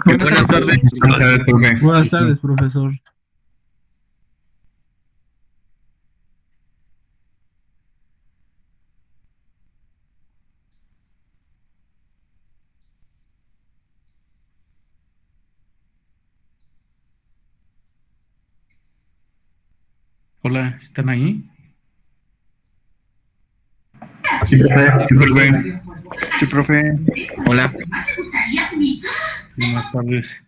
Buenas tardes. Buenas tardes, profe. Buenas tardes, profesor. Hola, ¿están ahí? Sí, profe. Sí, profe. Sí, profe. Hola. Buenas tardes.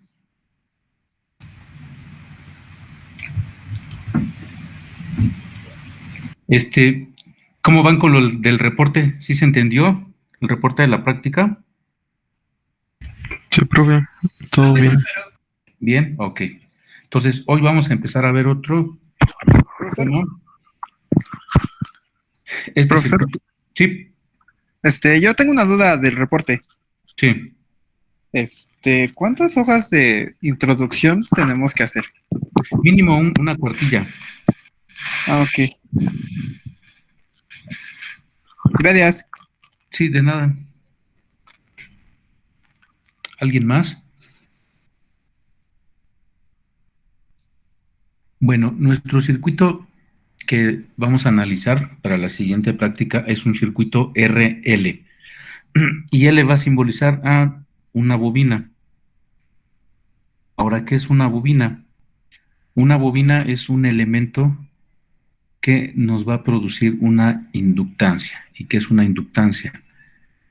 ¿Cómo van con lo del reporte? ¿Sí se entendió el reporte de la práctica? Sí, profe. Todo bien. Bien, ok. Entonces, hoy vamos a empezar a ver otro. Profesor, ¿Cómo? Profesor. Sí, Yo tengo una duda del reporte. sí. ¿Cuántas hojas de introducción tenemos que hacer? Mínimo una cuartilla. Ah, ok. Gracias. Sí, de nada. ¿Alguien más? Bueno, nuestro circuito que vamos a analizar para la siguiente práctica es un circuito RL. Y L va a simbolizar a una bobina. Ahora, ¿qué es una bobina? Una bobina es un elemento que nos va a producir una inductancia. ¿Y qué es una inductancia?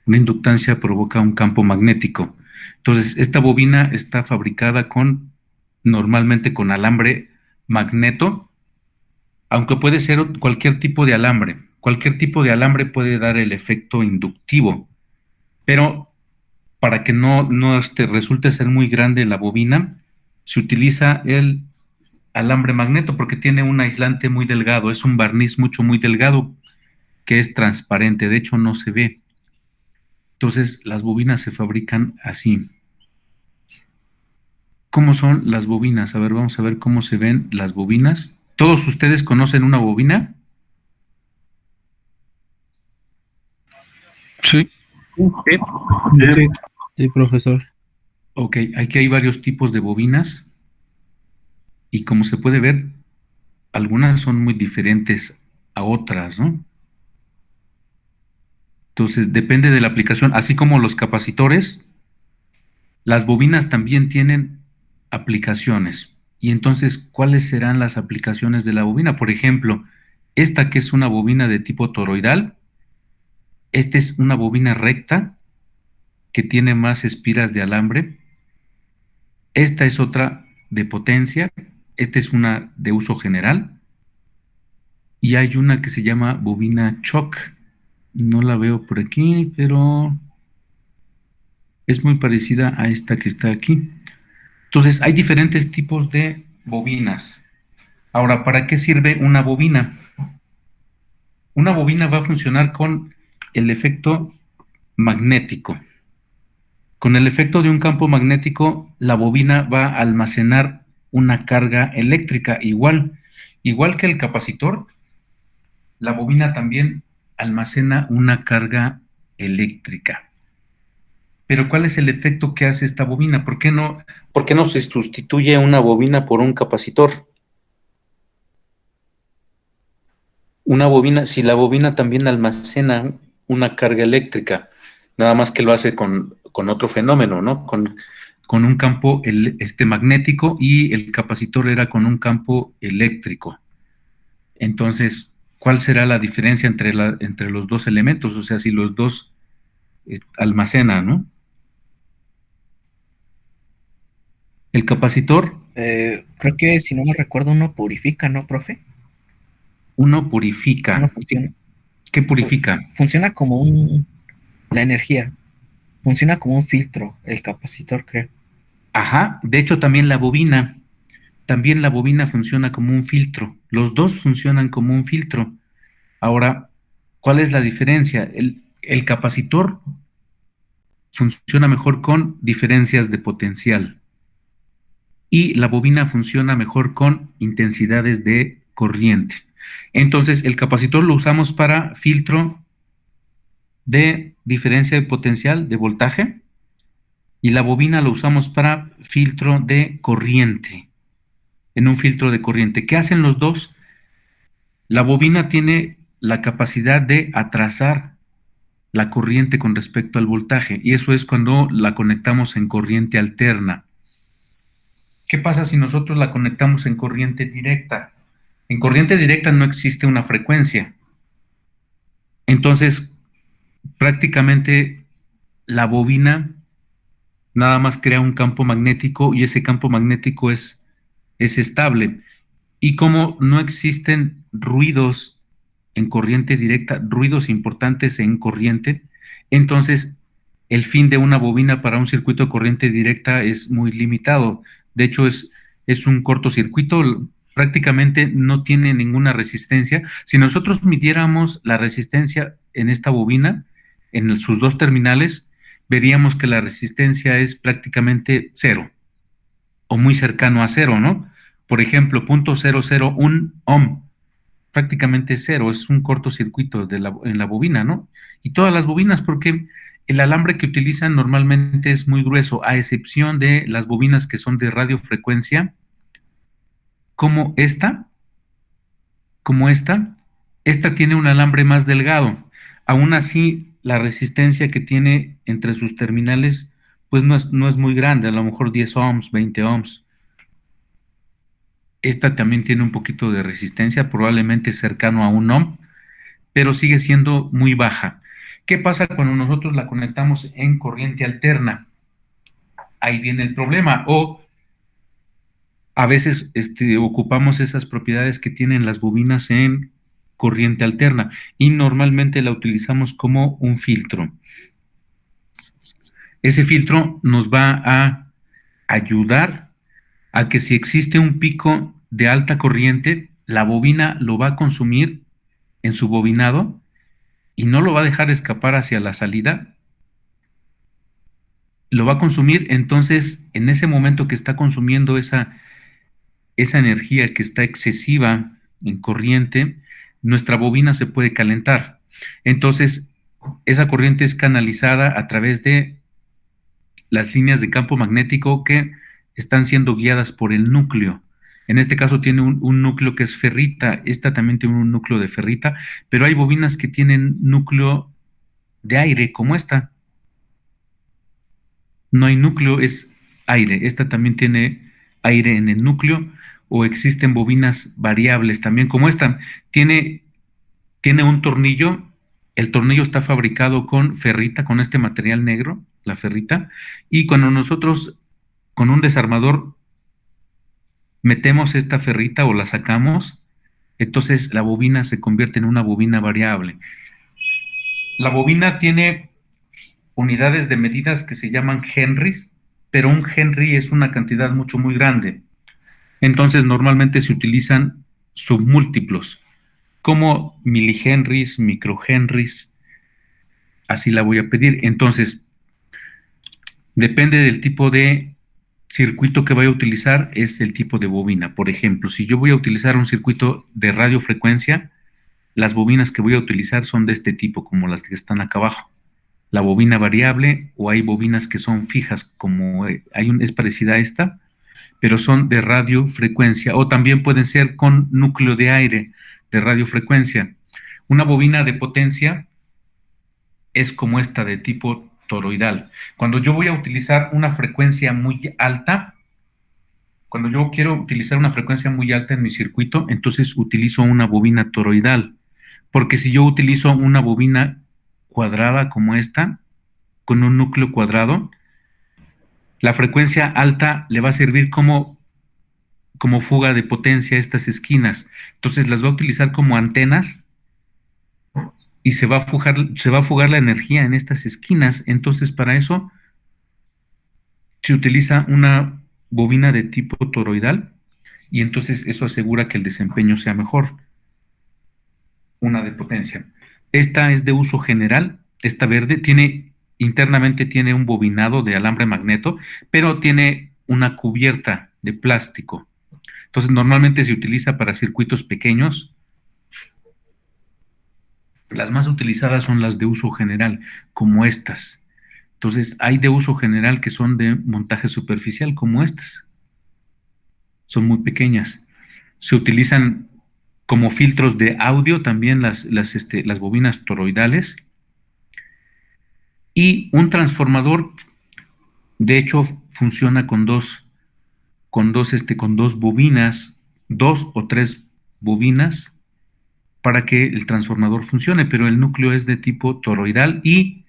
Una inductancia provoca un campo magnético. Entonces, esta bobina está fabricada normalmente con alambre magneto, aunque puede ser cualquier tipo de alambre. Cualquier tipo de alambre puede dar el efecto inductivo, pero para que no resulte ser muy grande la bobina, se utiliza el alambre magneto porque tiene un aislante muy delgado, es un barniz muy delgado que es transparente, de hecho no se ve. Entonces las bobinas se fabrican así. ¿Cómo son las bobinas? A ver, vamos a ver cómo se ven las bobinas. ¿Todos ustedes conocen una bobina? Sí. Sí. Sí, profesor. Ok, aquí hay varios tipos de bobinas y como se puede ver, algunas son muy diferentes a otras, ¿no? Entonces, depende de la aplicación, así como los capacitores, las bobinas también tienen aplicaciones. Y entonces, ¿cuáles serán las aplicaciones de la bobina? Por ejemplo, esta que es una bobina de tipo toroidal, esta es una bobina recta que tiene más espiras de alambre. Esta es otra de potencia, esta es una de uso general. Y hay una que se llama bobina choc. No la veo por aquí, pero es muy parecida a esta que está aquí. Entonces, hay diferentes tipos de bobinas. Ahora, ¿para qué sirve una bobina? Una bobina va a funcionar con el efecto magnético. Con el efecto de un campo magnético, la bobina va a almacenar una carga eléctrica igual que el capacitor, la bobina también almacena una carga eléctrica. Pero ¿cuál es el efecto que hace esta bobina? ¿Por qué no se sustituye una bobina por un capacitor? Una bobina, si la bobina también almacena una carga eléctrica, nada más que lo hace con otro fenómeno, ¿no? Con un campo magnético y el capacitor era con un campo eléctrico. Entonces, ¿cuál será la diferencia entre los dos elementos? O sea, si los dos almacenan, ¿no? El capacitor, Creo que si no me recuerdo, uno purifica, ¿no, profe? uno purifica. Uno funciona, ¿Qué purifica? funciona como la energía, funciona como un filtro, el capacitor, creo. Ajá, de hecho también la bobina funciona como un filtro. Los dos funcionan como un filtro. Ahora, ¿cuál es la diferencia? El capacitor funciona mejor con diferencias de potencial y la bobina funciona mejor con intensidades de corriente. Entonces, el capacitor lo usamos para filtro de diferencia de potencial, de voltaje, y la bobina lo usamos para filtro de corriente, en un filtro de corriente. ¿Qué hacen los dos? La bobina tiene la capacidad de atrasar la corriente con respecto al voltaje, y eso es cuando la conectamos en corriente alterna. ¿Qué pasa si nosotros la conectamos en corriente directa? En corriente directa no existe una frecuencia. Entonces, prácticamente la bobina nada más crea un campo magnético y ese campo magnético es estable. Y como no existen ruidos en corriente directa, ruidos importantes en corriente, entonces el fin de una bobina para un circuito de corriente directa es muy limitado. De hecho, es un cortocircuito, prácticamente no tiene ninguna resistencia. Si nosotros midiéramos la resistencia en esta bobina, en sus dos terminales, veríamos que la resistencia es prácticamente cero, o muy cercano a cero, ¿no? Por ejemplo, 0.001 ohm, prácticamente cero, es un cortocircuito en la bobina, ¿no? Y todas las bobinas, porque el alambre que utilizan normalmente es muy grueso, a excepción de las bobinas que son de radiofrecuencia, como esta, esta tiene un alambre más delgado. Aún así, la resistencia que tiene entre sus terminales, pues no es muy grande, a lo mejor 10 ohms, 20 ohms. Esta también tiene un poquito de resistencia, probablemente cercano a un ohm, pero sigue siendo muy baja. ¿Qué pasa cuando nosotros la conectamos en corriente alterna? Ahí viene el problema. O a veces ocupamos esas propiedades que tienen las bobinas en corriente alterna y normalmente la utilizamos como un filtro. Ese filtro nos va a ayudar a que si existe un pico de alta corriente, la bobina lo va a consumir en su bobinado y no lo va a dejar escapar hacia la salida. Lo va a consumir, entonces en ese momento que está consumiendo esa energía que está excesiva en corriente, nuestra bobina se puede calentar. Entonces, esa corriente es canalizada a través de las líneas de campo magnético que están siendo guiadas por el núcleo. En este caso tiene un núcleo que es ferrita, esta también tiene un núcleo de ferrita, pero hay bobinas que tienen núcleo de aire, como esta. No hay núcleo, es aire. Esta también tiene aire en el núcleo, o existen bobinas variables también, como esta. Tiene un tornillo, el tornillo está fabricado con ferrita, con este material negro, la ferrita, y cuando nosotros con un desarmador metemos esta ferrita o la sacamos, entonces la bobina se convierte en una bobina variable. La bobina tiene unidades de medidas que se llaman henrys, pero un henry es una cantidad muy grande. Entonces normalmente se utilizan submúltiplos, como milihenrys, microhenrys, así la voy a pedir. Entonces, depende del tipo de circuito que vaya a utilizar, es el tipo de bobina. Por ejemplo, si yo voy a utilizar un circuito de radiofrecuencia, las bobinas que voy a utilizar son de este tipo, como las que están acá abajo. La bobina variable, o hay bobinas que son fijas, como es parecida a esta, pero son de radiofrecuencia, o también pueden ser con núcleo de aire de radiofrecuencia. Una bobina de potencia es como esta, de tipo toroidal. Cuando yo voy a utilizar una frecuencia muy alta, cuando yo quiero utilizar una frecuencia muy alta en mi circuito, entonces utilizo una bobina toroidal, porque si yo utilizo una bobina cuadrada como esta, con un núcleo cuadrado, la frecuencia alta le va a servir como fuga de potencia a estas esquinas. Entonces las va a utilizar como antenas y se va a fugar la energía en estas esquinas. Entonces para eso se utiliza una bobina de tipo toroidal y entonces eso asegura que el desempeño sea mejor. Una de potencia. Esta es de uso general. Esta verde internamente tiene un bobinado de alambre magneto, pero tiene una cubierta de plástico. Entonces normalmente se utiliza para circuitos pequeños. Las más utilizadas son las de uso general, como estas. Entonces, hay de uso general que son de montaje superficial, como estas. Son muy pequeñas. Se utilizan como filtros de audio también las bobinas toroidales. Y un transformador, de hecho, funciona con dos bobinas, 2 o 3 bobinas para que el transformador funcione, pero el núcleo es de tipo toroidal el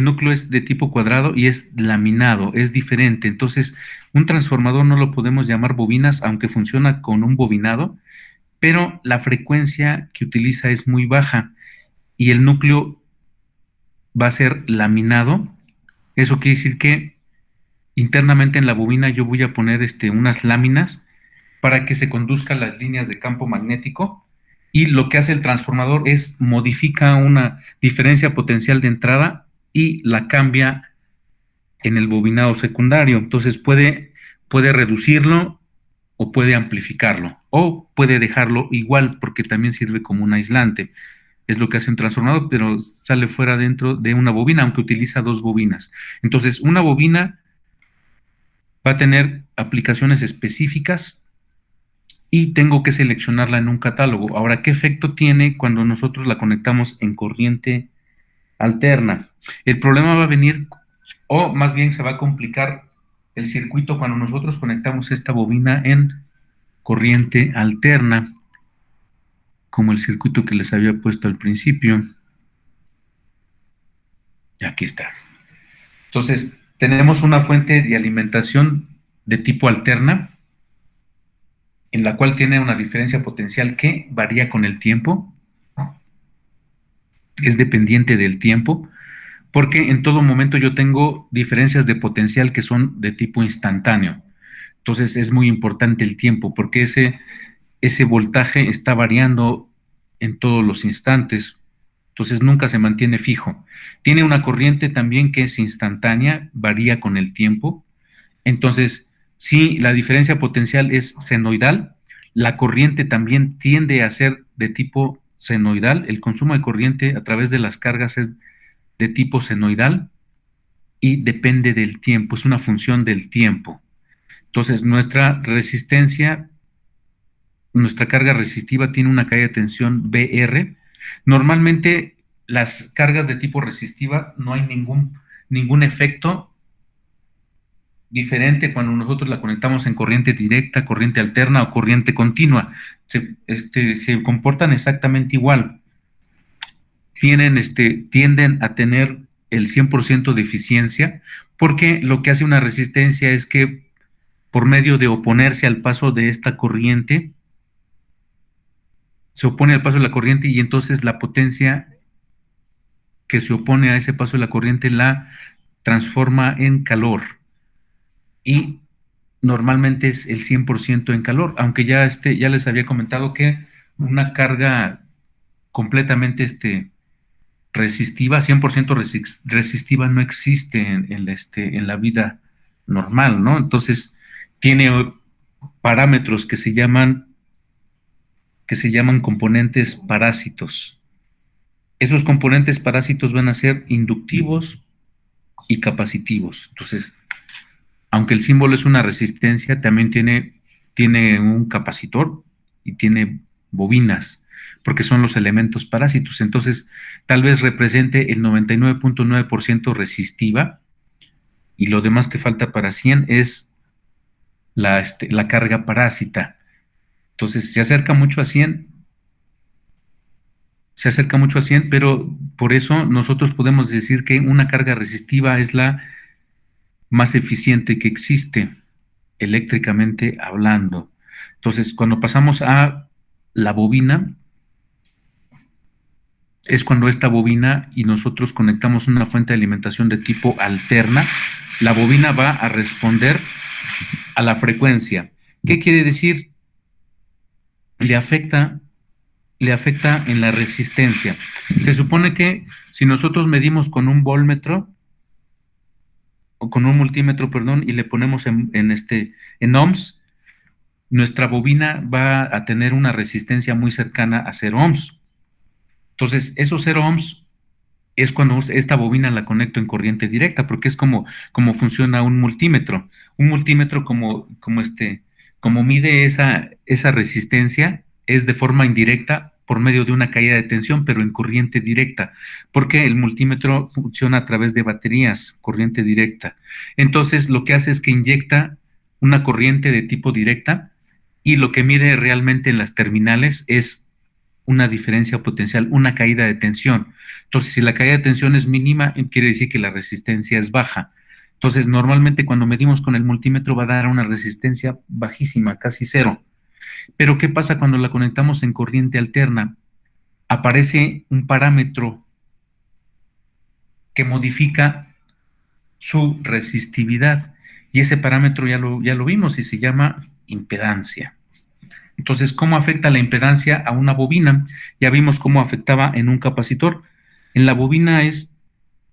núcleo es de tipo cuadrado y es laminado, es diferente. Entonces, un transformador no lo podemos llamar bobinas, aunque funciona con un bobinado, pero la frecuencia que utiliza es muy baja y el núcleo va a ser laminado. Eso quiere decir que internamente en la bobina yo voy a poner unas láminas para que se conduzcan las líneas de campo magnético, y lo que hace el transformador es modifica una diferencia potencial de entrada y la cambia en el bobinado secundario. Entonces puede reducirlo o puede amplificarlo o puede dejarlo igual, porque también sirve como un aislante. Es lo que hace un transformador, pero sale fuera dentro de una bobina, aunque utiliza 2 bobinas. Entonces, una bobina va a tener aplicaciones específicas y tengo que seleccionarla en un catálogo. Ahora, ¿qué efecto tiene cuando nosotros la conectamos en corriente alterna? El problema va a venir, o más bien se va a complicar el circuito cuando nosotros conectamos esta bobina en corriente alterna, como el circuito que les había puesto al principio. Y aquí está. Entonces, tenemos una fuente de alimentación de tipo alterna, en la cual tiene una diferencia potencial que varía con el tiempo, es dependiente del tiempo, porque en todo momento yo tengo diferencias de potencial que son de tipo instantáneo. Entonces es muy importante el tiempo, porque ese voltaje está variando en todos los instantes, entonces nunca se mantiene fijo. Tiene una corriente también que es instantánea, varía con el tiempo. Entonces, si la diferencia potencial es senoidal, la corriente también tiende a ser de tipo senoidal. El consumo de corriente a través de las cargas es de tipo senoidal y depende del tiempo, es una función del tiempo. Entonces, nuestra carga resistiva tiene una caída de tensión BR. Normalmente, las cargas de tipo resistiva no hay ningún efecto diferente cuando nosotros la conectamos en corriente directa, corriente alterna o corriente continua. Se comportan exactamente igual. Tienden a tener el 100% de eficiencia, porque lo que hace una resistencia es que por medio de oponerse al paso de esta corriente, se opone al paso de la corriente y entonces la potencia que se opone a ese paso de la corriente la transforma en calor. Y normalmente es el 100% en calor, aunque ya les había comentado que una carga completamente resistiva, 100% resistiva no existe en la vida normal, ¿no? Entonces, tiene parámetros que se llaman componentes parásitos. Esos componentes parásitos van a ser inductivos y capacitivos. Entonces, aunque el símbolo es una resistencia, también tiene un capacitor y tiene bobinas, porque son los elementos parásitos. Entonces, tal vez represente el 99.9% resistiva y lo demás que falta para 100 es la carga parásita. Entonces, se acerca mucho a 100, pero por eso nosotros podemos decir que una carga resistiva es la más eficiente que existe, eléctricamente hablando. Entonces, cuando pasamos a la bobina, es cuando esta bobina y nosotros conectamos una fuente de alimentación de tipo alterna, la bobina va a responder a la frecuencia. ¿Qué quiere decir? Le afecta en la resistencia. Se supone que si nosotros medimos con un voltmetro, o con un multímetro, perdón, y le ponemos en ohms, nuestra bobina va a tener una resistencia muy cercana a 0 ohms. Entonces, esos 0 ohms es cuando esta bobina la conecto en corriente directa, porque es como funciona un multímetro. Un multímetro como mide esa resistencia, es de forma indirecta por medio de una caída de tensión, pero en corriente directa, porque el multímetro funciona a través de baterías, corriente directa. Entonces, lo que hace es que inyecta una corriente de tipo directa y lo que mide realmente en las terminales es una diferencia potencial, una caída de tensión. Entonces, si la caída de tensión es mínima, quiere decir que la resistencia es baja. Entonces, normalmente cuando medimos con el multímetro va a dar una resistencia bajísima, casi cero. Pero, ¿qué pasa cuando la conectamos en corriente alterna? Aparece un parámetro que modifica su resistividad. Y ese parámetro ya lo vimos y se llama impedancia. Entonces, ¿cómo afecta la impedancia a una bobina? Ya vimos cómo afectaba en un capacitor. En la bobina es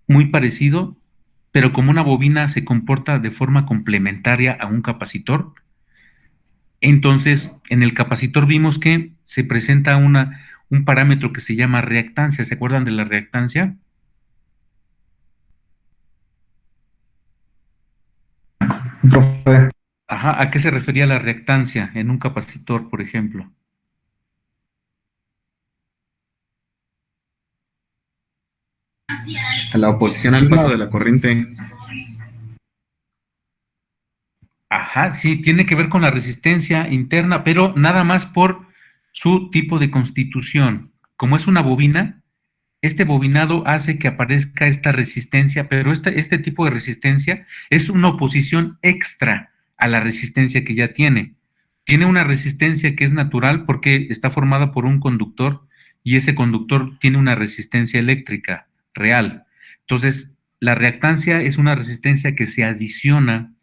muy parecido, pero como una bobina se comporta de forma complementaria a un capacitor, entonces en el capacitor vimos que se presenta un parámetro que se llama reactancia. ¿Se acuerdan de la reactancia? Profe, Ajá, ¿a qué se refería la reactancia en un capacitor, por ejemplo? A la oposición al paso de la corriente. Ajá, sí, tiene que ver con la resistencia interna, pero nada más por su tipo de constitución. Como es una bobina, este bobinado hace que aparezca esta resistencia, pero este tipo de resistencia es una oposición extra a la resistencia que ya tiene. Tiene una resistencia que es natural porque está formada por un conductor y ese conductor tiene una resistencia eléctrica real. Entonces, la reactancia es una resistencia que se adiciona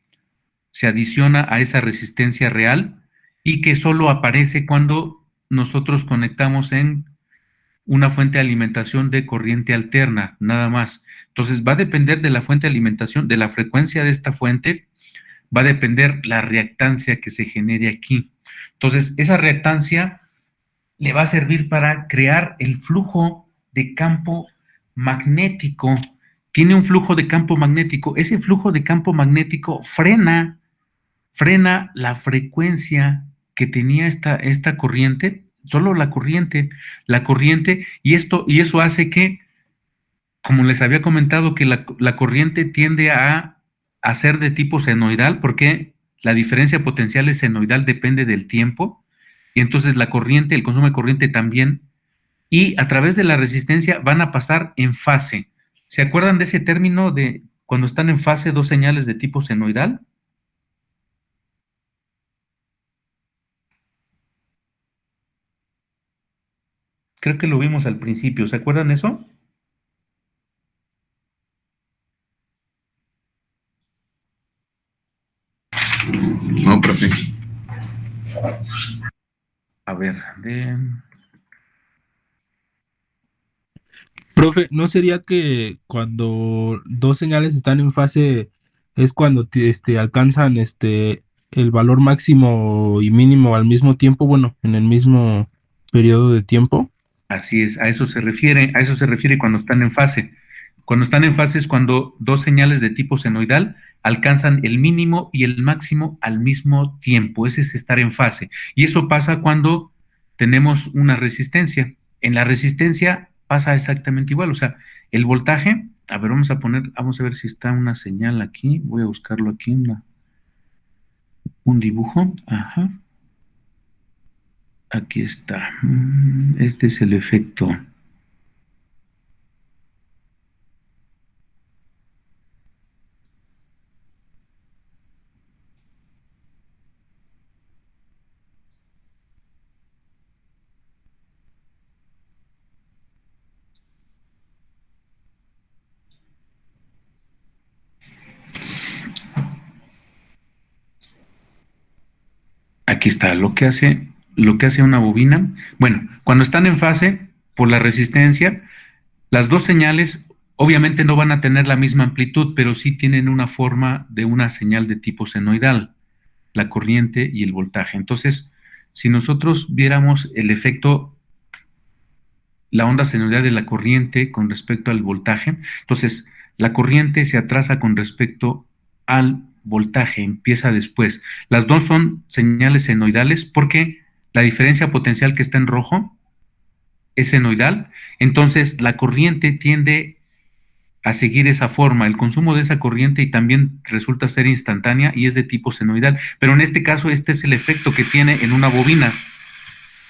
a esa resistencia real y que solo aparece cuando nosotros conectamos en una fuente de alimentación de corriente alterna, nada más. Entonces va a depender de la fuente de alimentación, de la frecuencia de esta fuente, va a depender la reactancia que se genere aquí. Entonces, esa reactancia le va a servir para crear el flujo de campo magnético. Tiene un flujo de campo magnético. Ese flujo de campo magnético frena la frecuencia que tenía esta corriente, solo la corriente, y eso hace que, como les había comentado, que la corriente tiende a ser de tipo senoidal, porque la diferencia potencial es senoidal, depende del tiempo, y entonces la corriente, el consumo de corriente también, y a través de la resistencia van a pasar en fase. ¿Se acuerdan de ese término de cuando están en fase dos señales de tipo senoidal? Creo que lo vimos al principio, ¿se acuerdan eso? No, profe. A ver, Profe, ¿no sería que cuando dos señales están en fase es cuando alcanzan el valor máximo y mínimo al mismo tiempo, bueno, en el mismo periodo de tiempo? así es, a eso se refiere cuando están en fase. Cuando están en fase es cuando dos señales de tipo senoidal alcanzan el mínimo y el máximo al mismo tiempo. Ese es estar en fase. Y eso pasa cuando tenemos una resistencia. En la resistencia pasa exactamente igual. O sea, el voltaje, a ver, vamos a ver si está una señal aquí. Voy a buscarlo aquí, un dibujo. Ajá. Aquí está. Este es el efecto. Aquí está, lo que hace una bobina. Bueno, cuando están en fase, por la resistencia, las dos señales obviamente no van a tener la misma amplitud, pero sí tienen una forma de una señal de tipo senoidal, la corriente y el voltaje. Entonces, si nosotros viéramos el efecto, la onda senoidal de la corriente con respecto al voltaje. Entonces, la corriente se atrasa con respecto al voltaje, empieza después. Las dos son señales senoidales porque la diferencia potencial que está en rojo es senoidal, entonces la corriente tiende a seguir esa forma. El consumo de esa corriente y también resulta ser instantánea y es de tipo senoidal, pero en este caso este es el efecto que tiene en una bobina.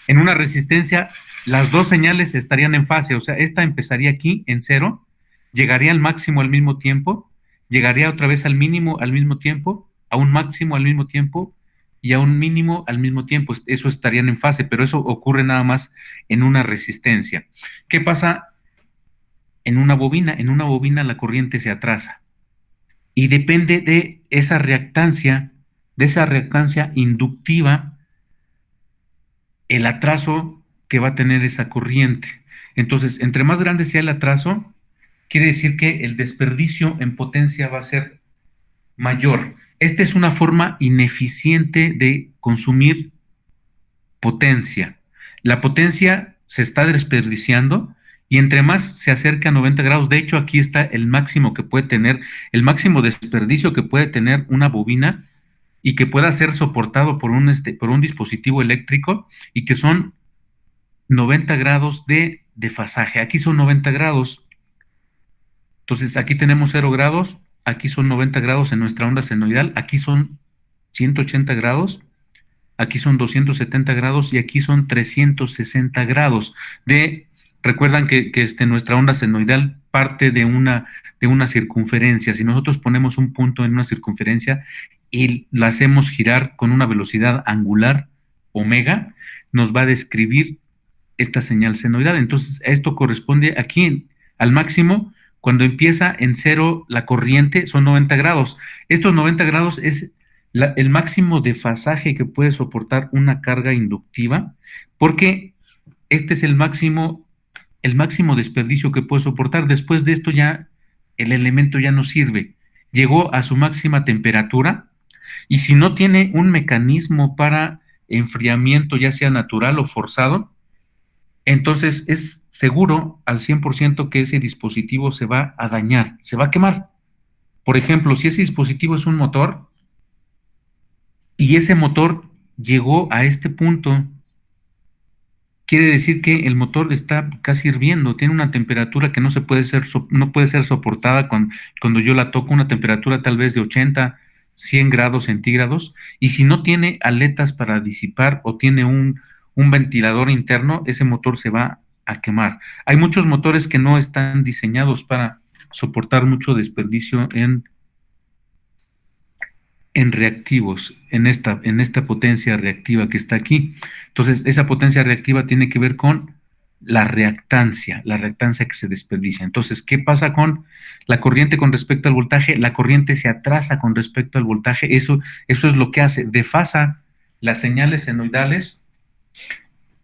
En una resistencia, las dos señales estarían en fase, o sea, esta empezaría aquí en 0, llegaría al máximo al mismo tiempo, llegaría otra vez al mínimo al mismo tiempo, a un máximo al mismo tiempo y a un mínimo al mismo tiempo. Eso estarían en fase, pero eso ocurre nada más en una resistencia. ¿Qué pasa en una bobina? En una bobina la corriente se atrasa y depende de esa reactancia inductiva, el atraso que va a tener esa corriente. Entonces, entre más grande sea el atraso, quiere decir que el desperdicio en potencia va a ser mayor. Esta es una forma ineficiente de consumir potencia. La potencia se está desperdiciando y entre más se acerca a 90 grados, de hecho aquí está el máximo que puede tener, el máximo desperdicio que puede tener una bobina y que pueda ser soportado por un dispositivo eléctrico y que son 90 grados de desfasaje. Aquí son 90 grados. Entonces aquí tenemos 0 grados, aquí son 90 grados en nuestra onda senoidal, aquí son 180 grados, aquí son 270 grados y aquí son 360 grados. Recuerdan que nuestra onda senoidal parte de una circunferencia. Si nosotros ponemos un punto en una circunferencia y la hacemos girar con una velocidad angular omega, nos va a describir esta señal senoidal. Entonces, esto corresponde aquí al máximo. Cuando empieza en 0 la corriente son 90 grados. Estos 90 grados es el máximo desfasaje que puede soportar una carga inductiva, porque este es el máximo desperdicio que puede soportar. Después de esto ya el elemento ya no sirve. Llegó a su máxima temperatura y si no tiene un mecanismo para enfriamiento, ya sea natural o forzado, entonces es seguro al 100% que ese dispositivo se va a dañar, se va a quemar. Por ejemplo, si ese dispositivo es un motor y ese motor llegó a este punto, quiere decir que el motor está casi hirviendo, tiene una temperatura que no puede ser soportada cuando yo la toco, una temperatura tal vez de 80, 100 grados centígrados, y si no tiene aletas para disipar o tiene un ventilador interno, ese motor se va a quemar. Hay muchos motores que no están diseñados para soportar mucho desperdicio en reactivos, en esta potencia reactiva que está aquí. Entonces, esa potencia reactiva tiene que ver con la reactancia que se desperdicia. Entonces, ¿qué pasa con la corriente con respecto al voltaje? La corriente se atrasa con respecto al voltaje. Eso es lo que hace, desfasa las señales senoidales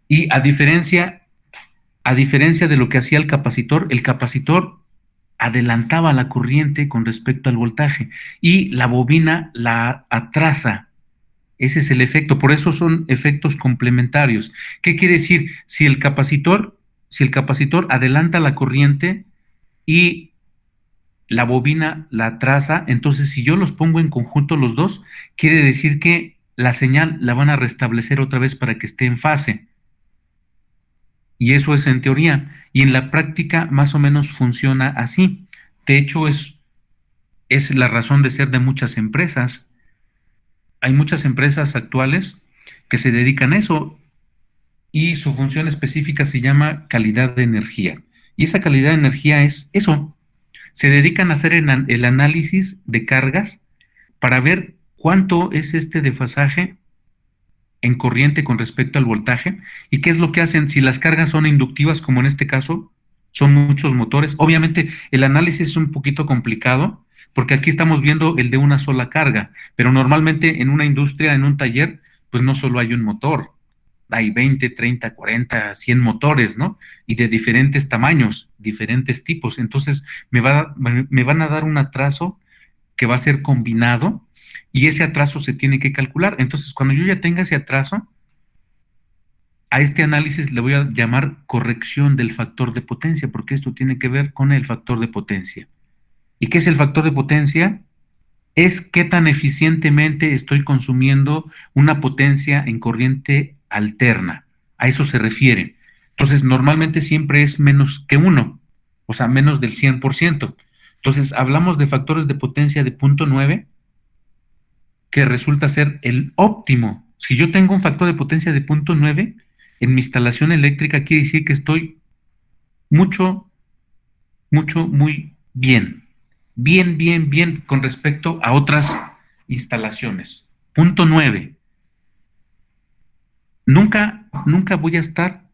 y a diferencia de lo que hacía el capacitor adelantaba la corriente con respecto al voltaje y la bobina la atrasa. Ese es el efecto, por eso son efectos complementarios. ¿Qué quiere decir? Si el capacitor adelanta la corriente y la bobina la atrasa, entonces si yo los pongo en conjunto los dos, quiere decir que la señal la van a restablecer otra vez para que esté en fase. Y eso es en teoría. Y en la práctica más o menos funciona así. De hecho, es la razón de ser de muchas empresas. Hay muchas empresas actuales que se dedican a eso y su función específica se llama calidad de energía. Y esa calidad de energía es eso. Se dedican a hacer el análisis de cargas para ver cuánto es este desfasaje en corriente con respecto al voltaje y qué es lo que hacen. Si las cargas son inductivas, como en este caso, son muchos motores. Obviamente el análisis es un poquito complicado porque aquí estamos viendo el de una sola carga, pero normalmente en una industria, en un taller, pues no solo hay un motor, hay 20, 30, 40, 100 motores, ¿no? Y de diferentes tamaños, diferentes tipos. Entonces me van a dar un atraso que va a ser combinado y ese atraso se tiene que calcular. Entonces, cuando yo ya tenga ese atraso, A este análisis le voy a llamar corrección del factor de potencia, porque esto tiene que ver con el factor de potencia. ¿Y qué es el factor de potencia? Es qué tan eficientemente estoy consumiendo una potencia en corriente alterna. A eso se refiere. Entonces, normalmente siempre es menos que 1, o sea, menos del 100%. Entonces, hablamos de factores de potencia de 0.9, que resulta ser el óptimo. Si yo tengo un factor de potencia de 0.9, en mi instalación eléctrica quiere decir que estoy muy bien. Bien con respecto a otras instalaciones. 0.9. Nunca voy a estar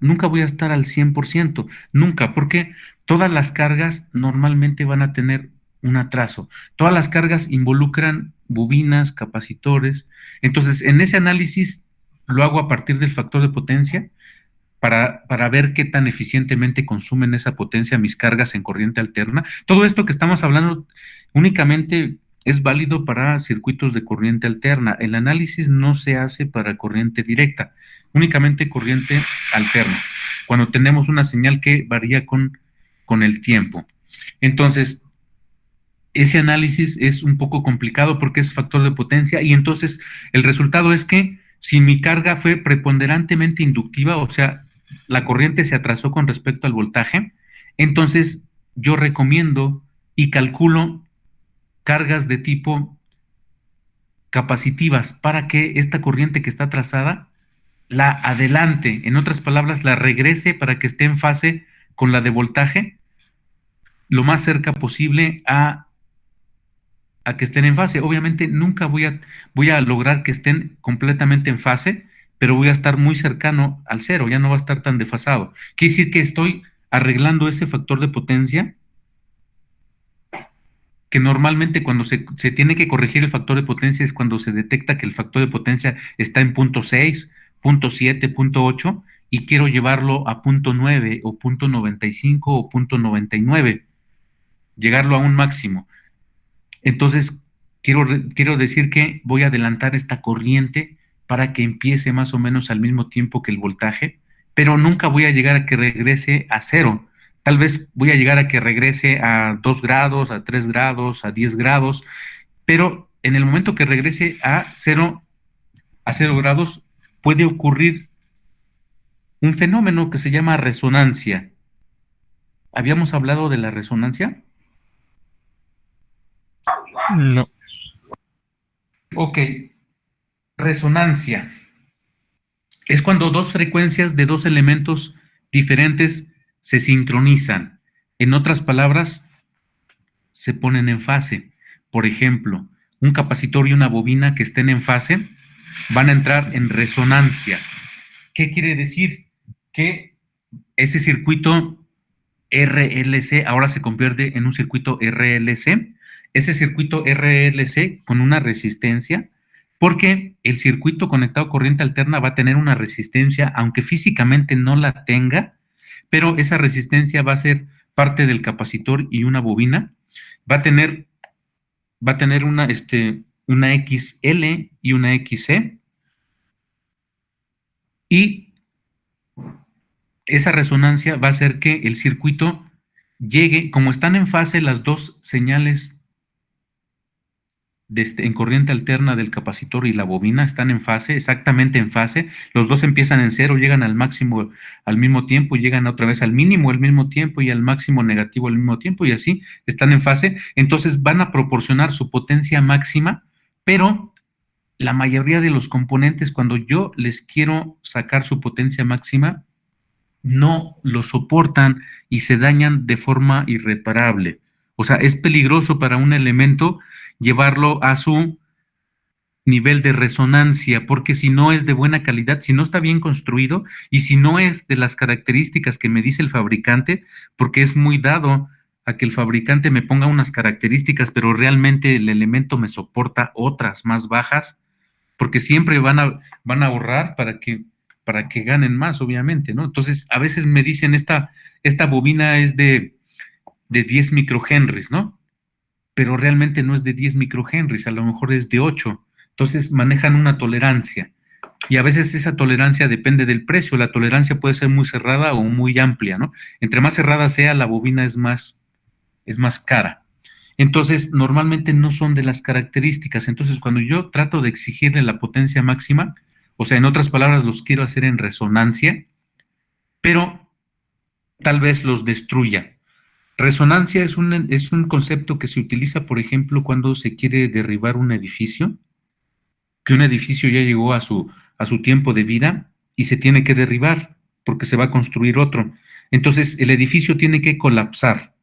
al 100%, nunca, porque todas las cargas normalmente van a tener un atraso. Todas las cargas involucran bobinas, capacitores. Entonces, en ese análisis lo hago a partir del factor de potencia para ver qué tan eficientemente consumen esa potencia mis cargas en corriente alterna. Todo esto que estamos hablando únicamente es válido para circuitos de corriente alterna. El análisis no se hace para corriente directa, únicamente corriente alterna, cuando tenemos una señal que varía con el tiempo. Entonces, ese análisis es un poco complicado porque es factor de potencia, y entonces el resultado es que si mi carga fue preponderantemente inductiva, o sea, la corriente se atrasó con respecto al voltaje, entonces yo recomiendo y calculo cargas de tipo capacitivas para que esta corriente que está atrasada la adelante, en otras palabras, la regrese para que esté en fase con la de voltaje lo más cerca posible a que estén en fase. Obviamente nunca voy a lograr que estén completamente en fase, pero voy a estar muy cercano al cero, ya no va a estar tan desfasado. Quiere decir que estoy arreglando ese factor de potencia, que normalmente cuando se tiene que corregir el factor de potencia es cuando se detecta que el factor de potencia está en 0.6, 0.7, 0.8, y quiero llevarlo a 0.9 o 0.95 o 0.99, llegarlo a un máximo. Entonces, quiero decir que voy a adelantar esta corriente para que empiece más o menos al mismo tiempo que el voltaje, pero nunca voy a llegar a que regrese a cero. Tal vez voy a llegar a que regrese a 2 grados, a 3 grados, a 10 grados, pero en el momento que regrese a 0 grados, puede ocurrir un fenómeno que se llama resonancia. ¿Habíamos hablado de la resonancia? No. Ok. Resonancia es cuando dos frecuencias de dos elementos diferentes se sincronizan. En otras palabras, se ponen en fase. Por ejemplo, un capacitor y una bobina que estén en fase van a entrar en resonancia. ¿Qué quiere decir? Que ese circuito RLC ahora se convierte en un circuito RLC. Ese circuito RLC con una resistencia, porque el circuito conectado a corriente alterna va a tener una resistencia, aunque físicamente no la tenga, pero esa resistencia va a ser parte del capacitor y una bobina. Va a tener una XL y una XC, y esa resonancia va a hacer que el circuito llegue, como están en fase las dos señales en corriente alterna del capacitor y la bobina, están en fase, exactamente en fase. Los dos empiezan en cero, llegan al máximo al mismo tiempo, y llegan otra vez al mínimo al mismo tiempo y al máximo negativo al mismo tiempo, y así están en fase. Entonces van a proporcionar su potencia máxima, pero la mayoría de los componentes, cuando yo les quiero sacar su potencia máxima, no lo soportan y se dañan de forma irreparable. O sea, es peligroso para un elemento llevarlo a su nivel de resonancia, porque si no es de buena calidad, si no está bien construido y si no es de las características que me dice el fabricante, porque es muy dado a que el fabricante me ponga unas características, pero realmente el elemento me soporta otras más bajas, porque siempre van a ahorrar para que ganen más, obviamente, ¿no? Entonces, a veces me dicen, esta bobina es de 10 microhenries, ¿no? Pero realmente no es de 10 microhenries, a lo mejor es de 8. Entonces manejan una tolerancia. Y a veces esa tolerancia depende del precio. La tolerancia puede ser muy cerrada o muy amplia, ¿no? Entre más cerrada sea, la bobina es más cara. Entonces, normalmente no son de las características. Entonces, cuando yo trato de exigirle la potencia máxima, o sea, en otras palabras, los quiero hacer en resonancia, pero tal vez los destruya. Resonancia es un concepto que se utiliza, por ejemplo, cuando se quiere derribar un edificio, que un edificio ya llegó a su tiempo de vida y se tiene que derribar porque se va a construir otro. Entonces, el edificio tiene que colapsar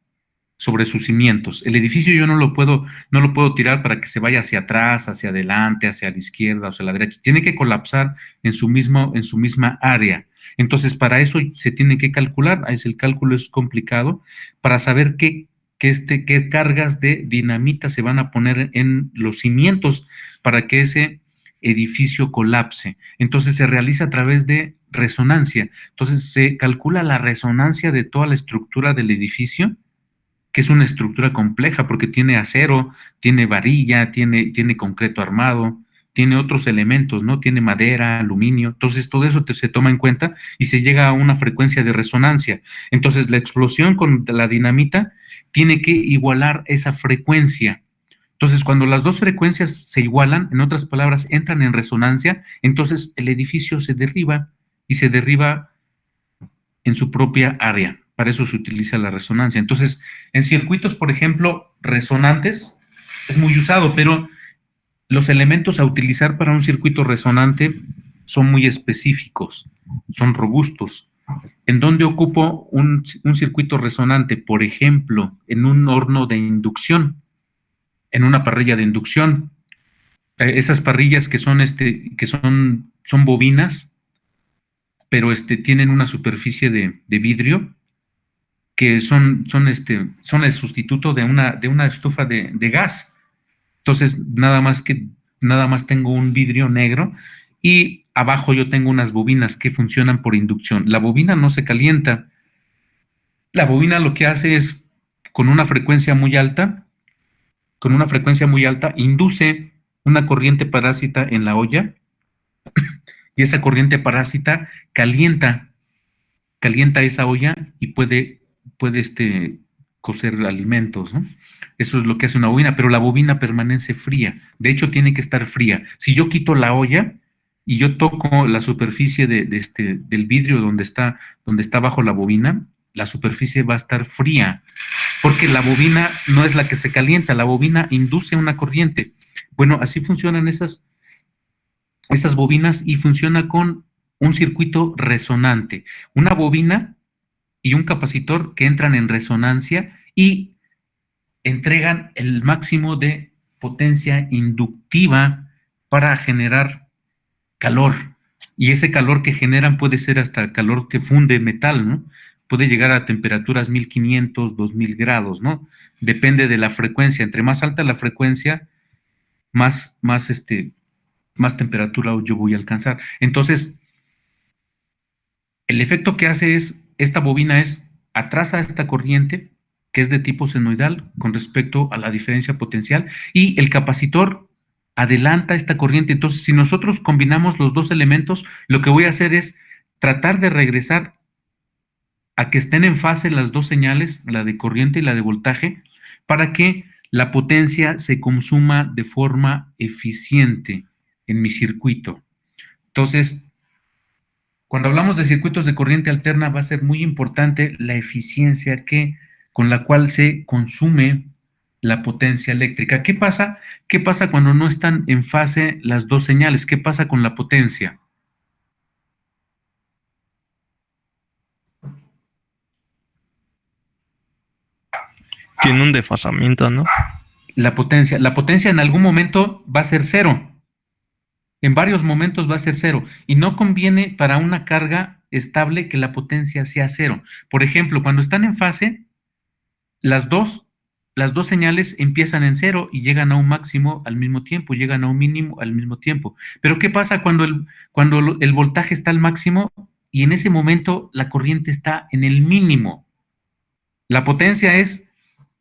sobre sus cimientos. El edificio yo no lo puedo tirar para que se vaya hacia atrás, hacia adelante, hacia la izquierda, hacia la derecha. Tiene que colapsar en su misma área. Entonces, para eso se tiene que calcular. El cálculo es complicado para saber qué cargas de dinamita se van a poner en los cimientos para que ese edificio colapse. Entonces, se realiza a través de resonancia. Entonces, se calcula la resonancia de toda la estructura del edificio, que es una estructura compleja porque tiene acero, tiene varilla, tiene concreto armado, tiene otros elementos, ¿no? Tiene madera, aluminio. Entonces, todo eso se toma en cuenta y se llega a una frecuencia de resonancia. Entonces, la explosión con la dinamita tiene que igualar esa frecuencia. Entonces, cuando las dos frecuencias se igualan, en otras palabras, entran en resonancia, entonces el edificio se derriba y se derriba en su propia área. Para eso se utiliza la resonancia. Entonces, en circuitos, por ejemplo, resonantes, es muy usado, pero los elementos a utilizar para un circuito resonante son muy específicos, son robustos. ¿En dónde ocupo un circuito resonante? Por ejemplo, en un horno de inducción, en una parrilla de inducción. Esas parrillas que son bobinas, pero tienen una superficie de vidrio, que son el sustituto de una estufa de gas. Entonces, nada más tengo un vidrio negro y abajo yo tengo unas bobinas que funcionan por inducción. La bobina no se calienta. La bobina lo que hace es, con una frecuencia muy alta, induce una corriente parásita en la olla y esa corriente parásita calienta esa olla y puede cocer alimentos, ¿no? Eso es lo que hace una bobina, pero la bobina permanece fría. De hecho, tiene que estar fría. Si yo quito la olla y yo toco la superficie del vidrio donde está bajo la bobina, la superficie va a estar fría, porque la bobina no es la que se calienta, la bobina induce una corriente. Bueno, así funcionan esas bobinas y funciona con un circuito resonante. Una bobina y un capacitor que entran en resonancia y entregan el máximo de potencia inductiva para generar calor. Y ese calor que generan puede ser hasta calor que funde metal, ¿no? Puede llegar a temperaturas 1500, 2000 grados, ¿no? Depende de la frecuencia. Entre más alta la frecuencia, más temperatura yo voy a alcanzar. Entonces, el efecto que hace esta bobina atrasa esta corriente, que es de tipo senoidal, con respecto a la diferencia potencial, y el capacitor adelanta esta corriente. Entonces, si nosotros combinamos los dos elementos, lo que voy a hacer es tratar de regresar a que estén en fase las dos señales, la de corriente y la de voltaje, para que la potencia se consuma de forma eficiente en mi circuito. Entonces, cuando hablamos de circuitos de corriente alterna, va a ser muy importante la eficiencia con la cual se consume la potencia eléctrica. ¿Qué pasa cuando no están en fase las dos señales? ¿Qué pasa con la potencia? Tiene un desfasamiento, ¿no? La potencia en algún momento va a ser cero. En varios momentos va a ser cero. Y no conviene para una carga estable que la potencia sea cero. Por ejemplo, cuando están en fase, las dos señales empiezan en cero y llegan a un máximo al mismo tiempo, llegan a un mínimo al mismo tiempo. Pero ¿qué pasa cuando el voltaje está al máximo y en ese momento la corriente está en el mínimo? La potencia es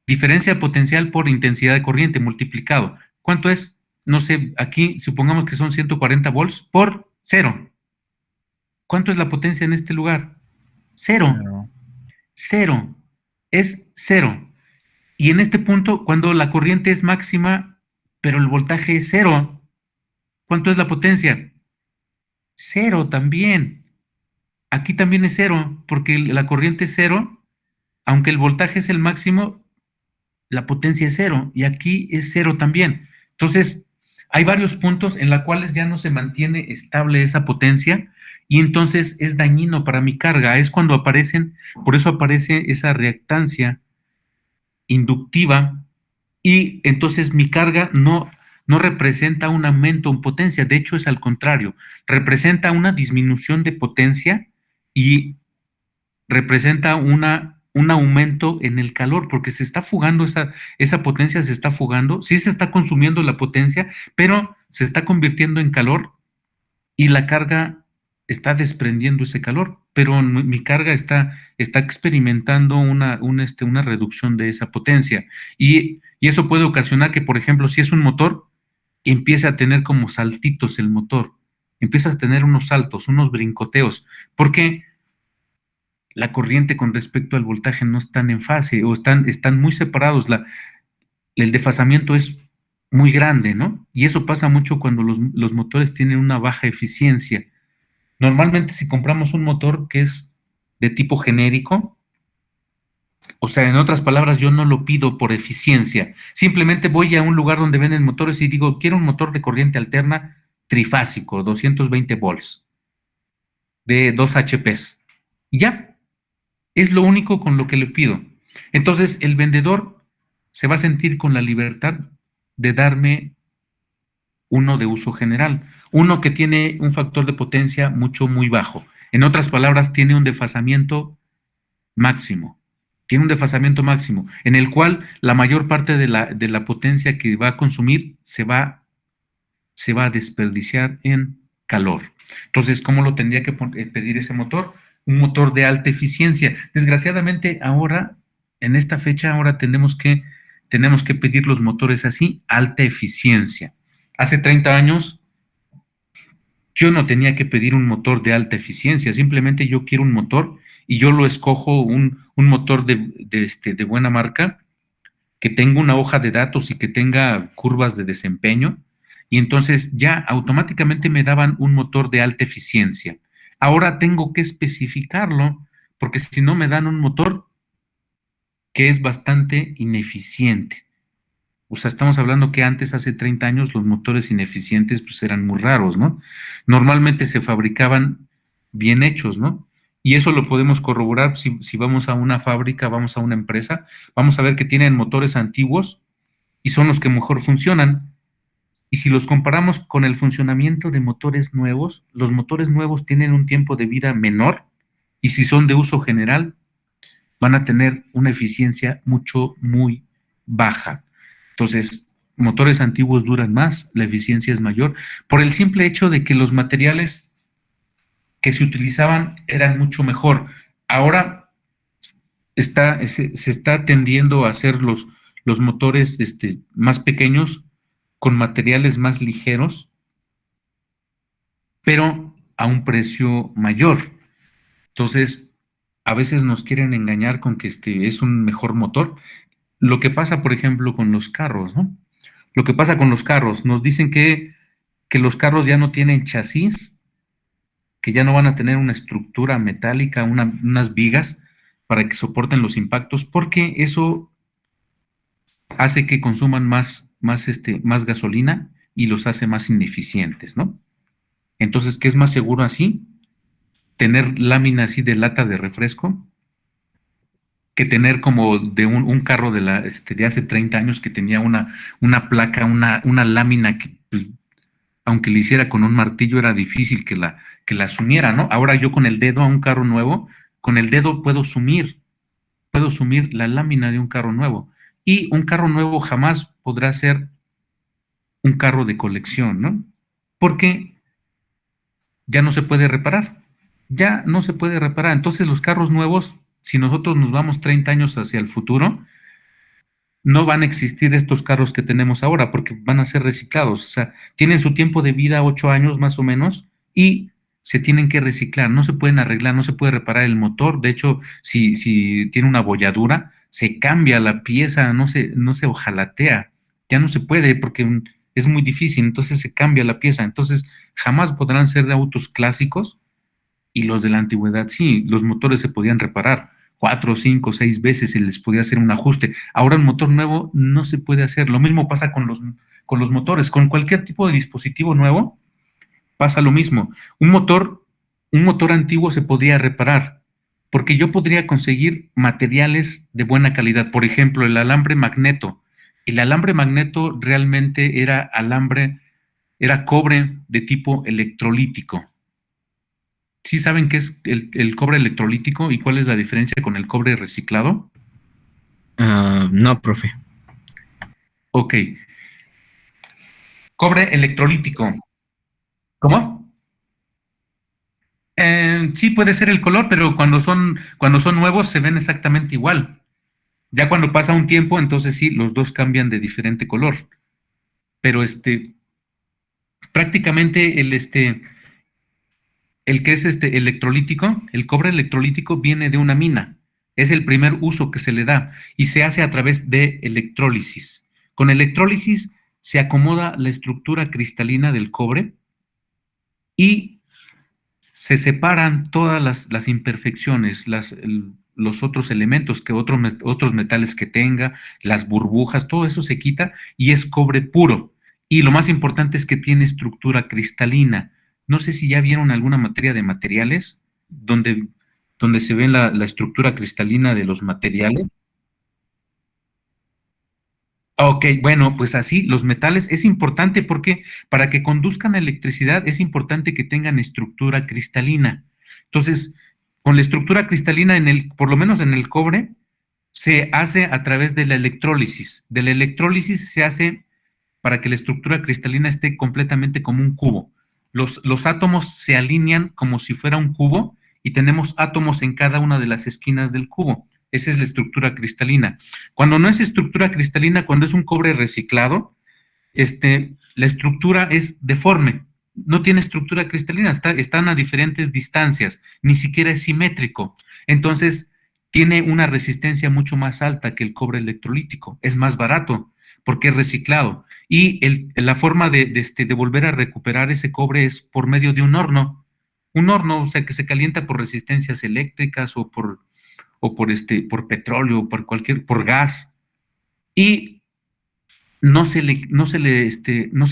diferencia potencial por intensidad de corriente multiplicado. ¿Cuánto es? No sé, aquí supongamos que son 140 volts por Cero. ¿Cuánto es la potencia en este lugar? Cero. Pero, Cero. Es cero. Y en este punto, cuando la corriente es máxima, pero el voltaje es cero, ¿cuánto es la potencia? Cero también. Aquí también es cero, porque la corriente es cero, aunque el voltaje es el máximo, la potencia es cero, y aquí es cero también. Entonces, hay varios puntos en los cuales ya no se mantiene estable esa potencia, y entonces es dañino para mi carga. Es cuando aparecen, por eso aparece esa reactancia inductiva, y entonces mi carga no representa un aumento en potencia, de hecho es al contrario, representa una disminución de potencia y representa un aumento en el calor, porque se está fugando esa potencia, se está fugando, sí se está consumiendo la potencia, pero se está convirtiendo en calor y la carga está desprendiendo ese calor, pero mi carga está experimentando una reducción de esa potencia. Y eso puede ocasionar que, por ejemplo, si es un motor, empiece a tener como saltitos el motor, empiezas a tener unos saltos, unos brincoteos, porque la corriente con respecto al voltaje no están en fase o están muy separados. El desfasamiento es muy grande, ¿no? Y eso pasa mucho cuando los motores tienen una baja eficiencia. Normalmente si compramos un motor que es de tipo genérico, o sea, en otras palabras, yo no lo pido por eficiencia. Simplemente voy a un lugar donde venden motores y digo, quiero un motor de corriente alterna trifásico, 220 volts, de 2 HPs. Y ya, es lo único con lo que le pido. Entonces, el vendedor se va a sentir con la libertad de darme uno de uso general, uno que tiene un factor de potencia muy bajo. En otras palabras, tiene un desfasamiento máximo. Tiene un desfasamiento máximo, en el cual la mayor parte de la potencia que va a consumir se va a desperdiciar en calor. Entonces, ¿cómo lo tendría que pedir ese motor? Un motor de alta eficiencia. Desgraciadamente, ahora, en esta fecha, ahora tenemos que pedir los motores así, alta eficiencia. Hace 30 años, yo no tenía que pedir un motor de alta eficiencia, simplemente yo quiero un motor y yo lo escojo un motor de buena marca, que tenga una hoja de datos y que tenga curvas de desempeño, y entonces ya automáticamente me daban un motor de alta eficiencia. Ahora tengo que especificarlo, porque si no me dan un motor que es bastante ineficiente. O sea, estamos hablando que antes, hace 30 años, los motores ineficientes pues eran muy raros, ¿no? Normalmente se fabricaban bien hechos, ¿no? Y eso lo podemos corroborar si vamos a una fábrica, vamos a una empresa, vamos a ver que tienen motores antiguos y son los que mejor funcionan. Y si los comparamos con el funcionamiento de motores nuevos, los motores nuevos tienen un tiempo de vida menor y si son de uso general, van a tener una eficiencia muy baja. Entonces, motores antiguos duran más, la eficiencia es mayor, por el simple hecho de que los materiales que se utilizaban eran mucho mejor. Ahora se está tendiendo a hacer los motores más pequeños con materiales más ligeros, pero a un precio mayor. Entonces, a veces nos quieren engañar con que es un mejor motor. Lo que pasa, por ejemplo, con los carros, ¿no? Lo que pasa con los carros, nos dicen que los carros ya no tienen chasis, que ya no van a tener una estructura metálica, unas vigas para que soporten los impactos, porque eso hace que consuman más gasolina y los hace más ineficientes, ¿no? Entonces, ¿qué es más seguro así? Tener lámina así de lata de refresco, que tener como de un carro de hace 30 años que tenía una placa, una lámina que, pues, aunque le hiciera con un martillo, era difícil que la sumiera, ¿no? Ahora yo con el dedo a un carro nuevo, con el dedo puedo sumir la lámina de un carro nuevo. Y un carro nuevo jamás podrá ser un carro de colección, ¿no? Porque ya no se puede reparar. Ya no se puede reparar. Entonces los carros nuevos, si nosotros nos vamos 30 años hacia el futuro, no van a existir estos carros que tenemos ahora porque van a ser reciclados. O sea, tienen su tiempo de vida 8 años más o menos y se tienen que reciclar, no se pueden arreglar, no se puede reparar el motor. De hecho, si tiene una bolladura, se cambia la pieza, no se ojalatea, ya no se puede porque es muy difícil, entonces se cambia la pieza. Entonces, jamás podrán ser de autos clásicos, y los de la antigüedad sí, los motores se podían reparar 4, 5, 6 veces, se les podía hacer un ajuste. Ahora un motor nuevo no se puede hacer. Lo mismo pasa con los motores, con cualquier tipo de dispositivo nuevo pasa lo mismo. Un motor antiguo se podía reparar, porque yo podría conseguir materiales de buena calidad. Por ejemplo, el alambre magneto. El alambre magneto realmente era cobre de tipo electrolítico. ¿Sí saben qué es el cobre electrolítico y cuál es la diferencia con el cobre reciclado? No, profe. Ok. Cobre electrolítico. ¿Cómo? Sí, puede ser el color, pero cuando son nuevos se ven exactamente igual. Ya cuando pasa un tiempo, entonces sí, los dos cambian de diferente color. Pero prácticamente el que es electrolítico, el cobre electrolítico viene de una mina. Es el primer uso que se le da y se hace a través de electrólisis. Con electrólisis se acomoda la estructura cristalina del cobre y se separan todas las imperfecciones, los otros elementos, otros metales que tenga, las burbujas, todo eso se quita y es cobre puro. Y lo más importante es que tiene estructura cristalina. No sé si ya vieron alguna materia de materiales donde se ve la estructura cristalina de los materiales. Ok, bueno, pues así, los metales es importante porque para que conduzcan electricidad es importante que tengan estructura cristalina. Entonces, con la estructura cristalina, por lo menos en el cobre, se hace a través de la electrólisis. De la electrólisis se hace para que la estructura cristalina esté completamente como un cubo. Los átomos se alinean como si fuera un cubo y tenemos átomos en cada una de las esquinas del cubo. Esa es la estructura cristalina. Cuando no es estructura cristalina, cuando es un cobre reciclado, la estructura es deforme, no tiene estructura cristalina, están a diferentes distancias, ni siquiera es simétrico. Entonces, tiene una resistencia mucho más alta que el cobre electrolítico, es más barato porque es reciclado. Y la forma de volver a recuperar ese cobre es por medio de un horno, o sea, que se calienta por resistencias eléctricas o por petróleo, por gas, y no se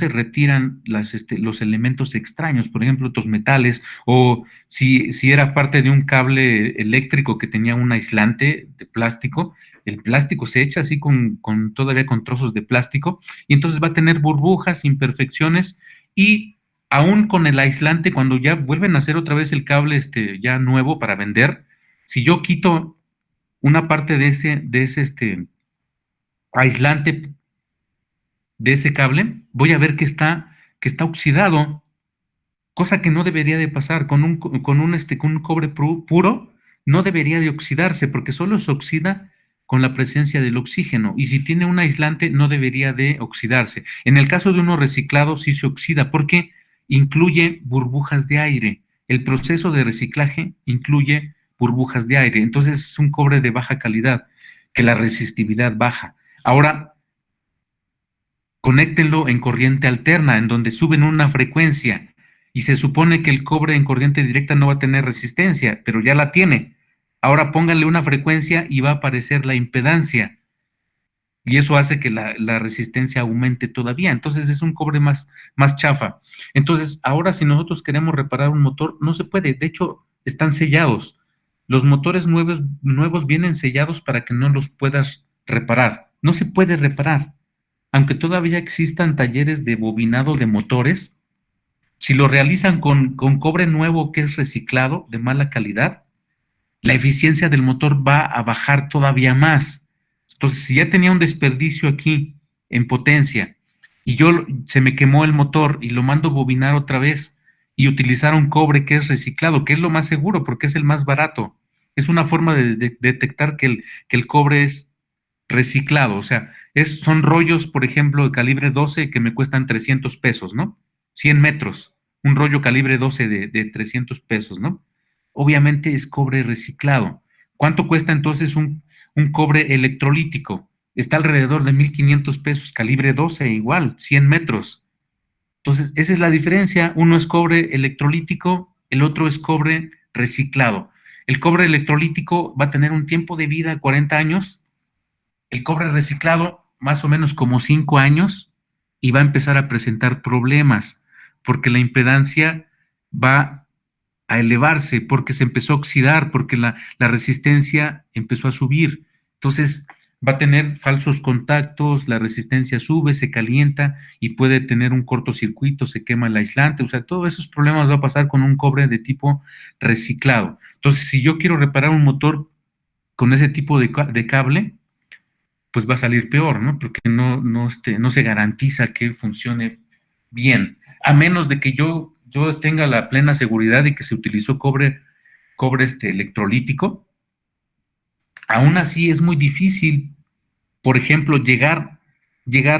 retiran los elementos extraños, por ejemplo, otros metales, o si era parte de un cable eléctrico que tenía un aislante de plástico, el plástico se echa así todavía con trozos de plástico, y entonces va a tener burbujas, imperfecciones, y aún con el aislante, cuando ya vuelven a hacer otra vez el cable ya nuevo para vender, si yo quito una parte de ese aislante de ese cable, voy a ver que está oxidado, cosa que no debería de pasar. Con un cobre puro, no debería de oxidarse, porque solo se oxida con la presencia del oxígeno, y si tiene un aislante, no debería de oxidarse. En el caso de uno reciclado, sí se oxida, porque incluye burbujas de aire. El proceso de reciclaje incluye burbujas de aire, entonces es un cobre de baja calidad, que la resistividad baja. Ahora, conéctenlo en corriente alterna, en donde suben una frecuencia, y se supone que el cobre en corriente directa no va a tener resistencia, pero ya la tiene. Ahora pónganle una frecuencia y va a aparecer la impedancia, y eso hace que la resistencia aumente todavía. Entonces es un cobre más chafa. Entonces, ahora si nosotros queremos reparar un motor, no se puede. De hecho, están sellados. Los motores nuevos vienen sellados para que no los puedas reparar. No se puede reparar. Aunque todavía existan talleres de bobinado de motores, si lo realizan con cobre nuevo que es reciclado de mala calidad, la eficiencia del motor va a bajar todavía más. Entonces, si ya tenía un desperdicio aquí en potencia y se me quemó el motor y lo mando bobinar otra vez y utilizar un cobre que es reciclado, que es lo más seguro porque es el más barato, es una forma de detectar que el cobre es reciclado. O sea, son rollos, por ejemplo, de calibre 12 que me cuestan 300 pesos, ¿no? 100 metros. un rollo calibre 12 de 300 pesos, ¿no? Obviamente es cobre reciclado. ¿Cuánto cuesta entonces un cobre electrolítico? Está alrededor de 1,500 pesos, calibre 12, igual, 100 metros. Entonces, esa es la diferencia. Uno es cobre electrolítico, el otro es cobre reciclado. El cobre electrolítico va a tener un tiempo de vida, 40 años. El cobre reciclado, más o menos como 5 años, y va a empezar a presentar problemas, porque la impedancia va a elevarse, porque se empezó a oxidar, porque la resistencia empezó a subir. Entonces, va a tener falsos contactos, la resistencia sube, se calienta y puede tener un cortocircuito, se quema el aislante, o sea, todos esos problemas va a pasar con un cobre de tipo reciclado. Entonces, si yo quiero reparar un motor con ese tipo de cable, pues va a salir peor, ¿no? Porque no se garantiza que funcione bien, a menos de que yo tenga la plena seguridad de que se utilizó cobre electrolítico. Aún así es muy difícil, por ejemplo, llegar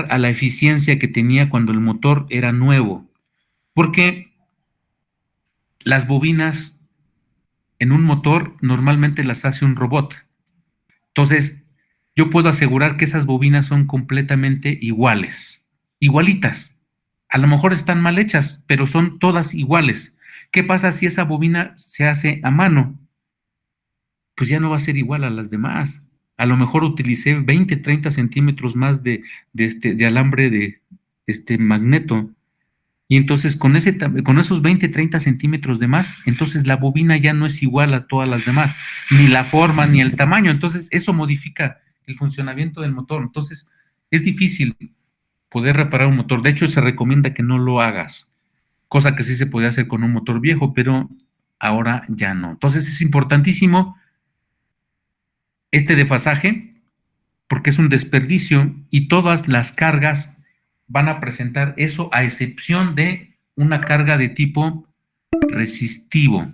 a la eficiencia que tenía cuando el motor era nuevo, porque las bobinas en un motor normalmente las hace un robot. Entonces, yo puedo asegurar que esas bobinas son completamente iguales, igualitas. A lo mejor están mal hechas, pero son todas iguales. ¿Qué pasa si esa bobina se hace a mano? Pues ya no va a ser igual a las demás. A lo mejor utilicé 20, 30 centímetros más de alambre de magneto. Y entonces con esos 20, 30 centímetros de más, entonces la bobina ya no es igual a todas las demás, ni la forma, ni el tamaño. Entonces eso modifica el funcionamiento del motor. Entonces es difícil poder reparar un motor. De hecho, se recomienda que no lo hagas, cosa que sí se podía hacer con un motor viejo, pero ahora ya no. Entonces es importantísimo este desfasaje, porque es un desperdicio y todas las cargas van a presentar eso, a excepción de una carga de tipo resistivo.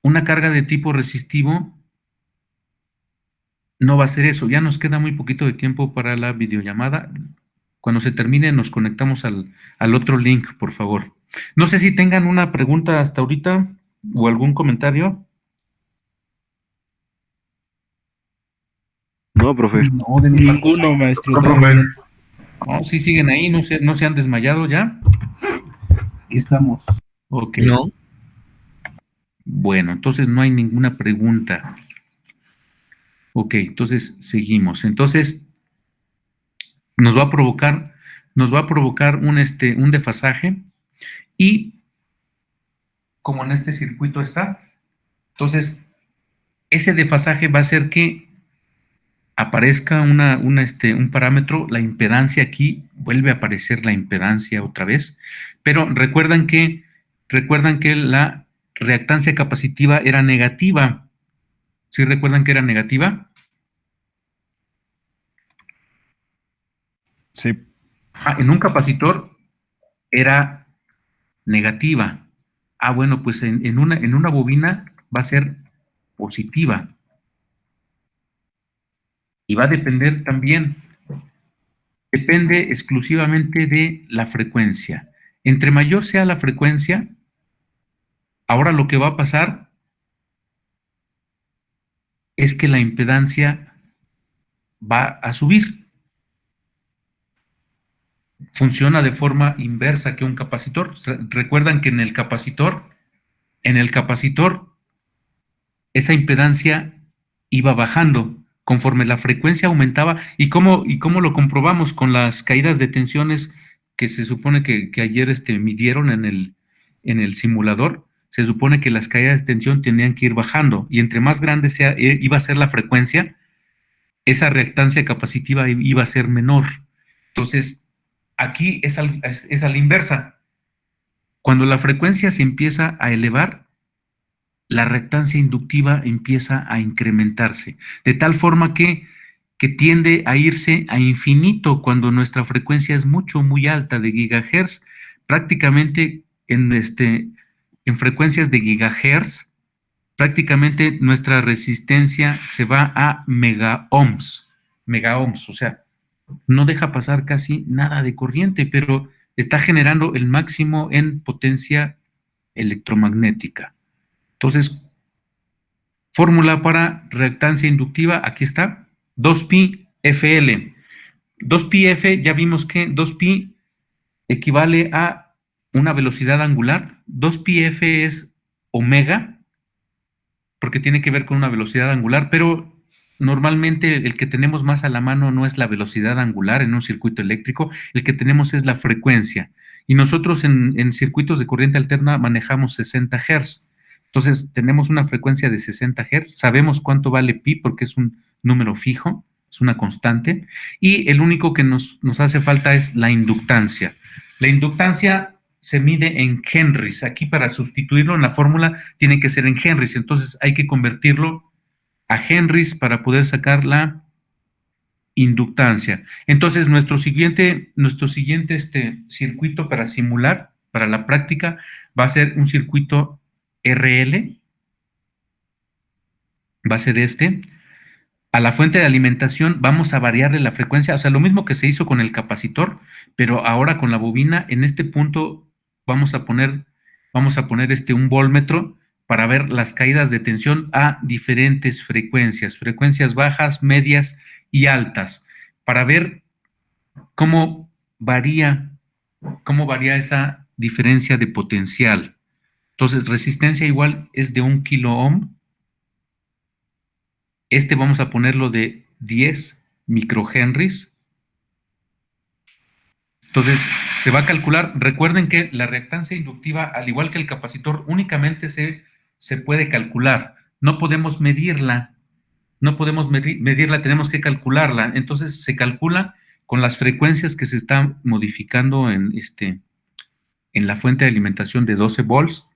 Una carga de tipo resistivo no va a ser eso. Ya nos queda muy poquito de tiempo para la videollamada. Cuando se termine nos conectamos al otro link, por favor. No sé si tengan una pregunta hasta ahorita o algún comentario. No, profe. No, de mi parte. Ninguno, maestro. No, todo profe. bien. No, sí siguen ahí, no se han desmayado ya. Aquí estamos. Ok. No. Bueno, entonces no hay ninguna pregunta. Ok, entonces seguimos. Entonces nos va a provocar un desfasaje, y como en este circuito está, entonces ese desfasaje va a hacer que aparezca un parámetro, la impedancia. Aquí vuelve a aparecer la impedancia otra vez, pero recuerdan que la reactancia capacitiva era negativa. ¿Sí recuerdan que era negativa? Sí. En un capacitor era negativa. Bueno, pues en una bobina va a ser positiva. Y va a depender también, depende exclusivamente de la frecuencia. Entre mayor sea la frecuencia, ahora lo que va a pasar es que la impedancia va a subir. Funciona de forma inversa que un capacitor. Recuerdan que en el capacitor, esa impedancia iba bajando conforme la frecuencia aumentaba. ¿Y cómo lo comprobamos? Con las caídas de tensiones que se supone que ayer midieron en el simulador. Se supone que las caídas de tensión tenían que ir bajando, y entre más grande iba a ser la frecuencia, esa reactancia capacitiva iba a ser menor. Entonces, aquí es a la inversa. Cuando la frecuencia se empieza a elevar, la reactancia inductiva empieza a incrementarse, de tal forma que tiende a irse a infinito cuando nuestra frecuencia es muy alta, de gigahertz. Prácticamente en frecuencias de gigahertz, prácticamente nuestra resistencia se va a megaohms, o sea, no deja pasar casi nada de corriente, pero está generando el máximo en potencia electromagnética. Entonces, fórmula para reactancia inductiva, aquí está, 2pi FL. 2pi F, ya vimos que 2pi equivale a una velocidad angular. 2pi F es omega, porque tiene que ver con una velocidad angular, pero normalmente el que tenemos más a la mano no es la velocidad angular en un circuito eléctrico, el que tenemos es la frecuencia. Y nosotros en circuitos de corriente alterna manejamos 60 Hz. Entonces tenemos una frecuencia de 60 Hz, sabemos cuánto vale pi porque es un número fijo, es una constante, y el único que nos hace falta es la inductancia. La inductancia se mide en henrys. Aquí para sustituirlo en la fórmula tiene que ser en henrys, entonces hay que convertirlo a henrys para poder sacar la inductancia. Entonces nuestro siguiente circuito para simular, para la práctica, va a ser un circuito RL, va a ser este. A la fuente de alimentación vamos a variarle la frecuencia, o sea, lo mismo que se hizo con el capacitor, pero ahora con la bobina, en este punto vamos a poner un voltmetro para ver las caídas de tensión a diferentes frecuencias bajas, medias y altas, para ver cómo varía esa diferencia de potencial. Entonces, resistencia igual es de 1 kilo ohm. Vamos a ponerlo de 10 microhenrys. Entonces, se va a calcular. Recuerden que la reactancia inductiva, al igual que el capacitor, únicamente se puede calcular. No podemos medirla. Tenemos que calcularla. Entonces, se calcula con las frecuencias que se están modificando en la fuente de alimentación de 12 volts.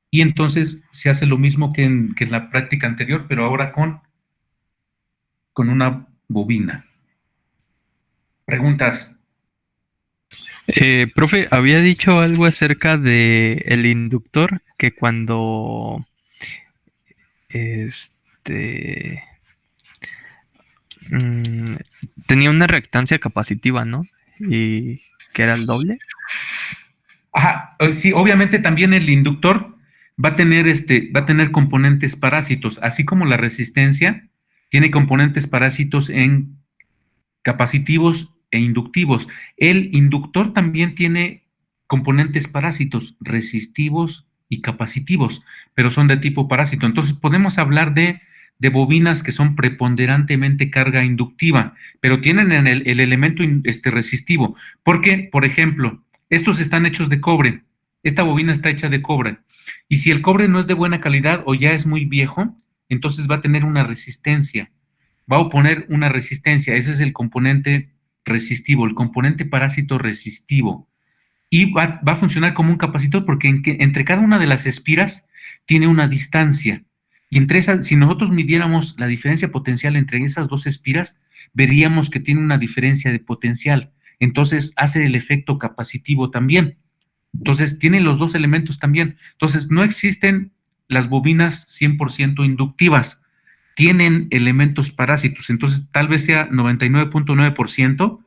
Y entonces se hace lo mismo que en la práctica anterior, pero ahora con una bobina. ¿Preguntas? Profe, había dicho algo acerca de el inductor, que cuando tenía una reactancia capacitiva, ¿no? Y que era el doble. Ajá, sí, obviamente también el inductor va a tener componentes parásitos, así como la resistencia tiene componentes parásitos en capacitivos e inductivos. El inductor también tiene componentes parásitos resistivos y capacitivos, pero son de tipo parásito. Entonces podemos hablar de bobinas que son preponderantemente carga inductiva, pero tienen el elemento resistivo, porque, por ejemplo, estos están hechos de cobre, esta bobina está hecha de cobre, y si el cobre no es de buena calidad o ya es muy viejo, entonces va a tener una resistencia, va a oponer una resistencia, ese es el componente resistivo, el componente parásito resistivo, y va a funcionar como un capacitor porque entre cada una de las espiras tiene una distancia, y entre esas, si nosotros midiéramos la diferencia potencial entre esas dos espiras, veríamos que tiene una diferencia de potencial, entonces hace el efecto capacitivo también. Entonces tiene los dos elementos también. Entonces no existen las bobinas 100% inductivas, tienen elementos parásitos, entonces tal vez sea 99.9%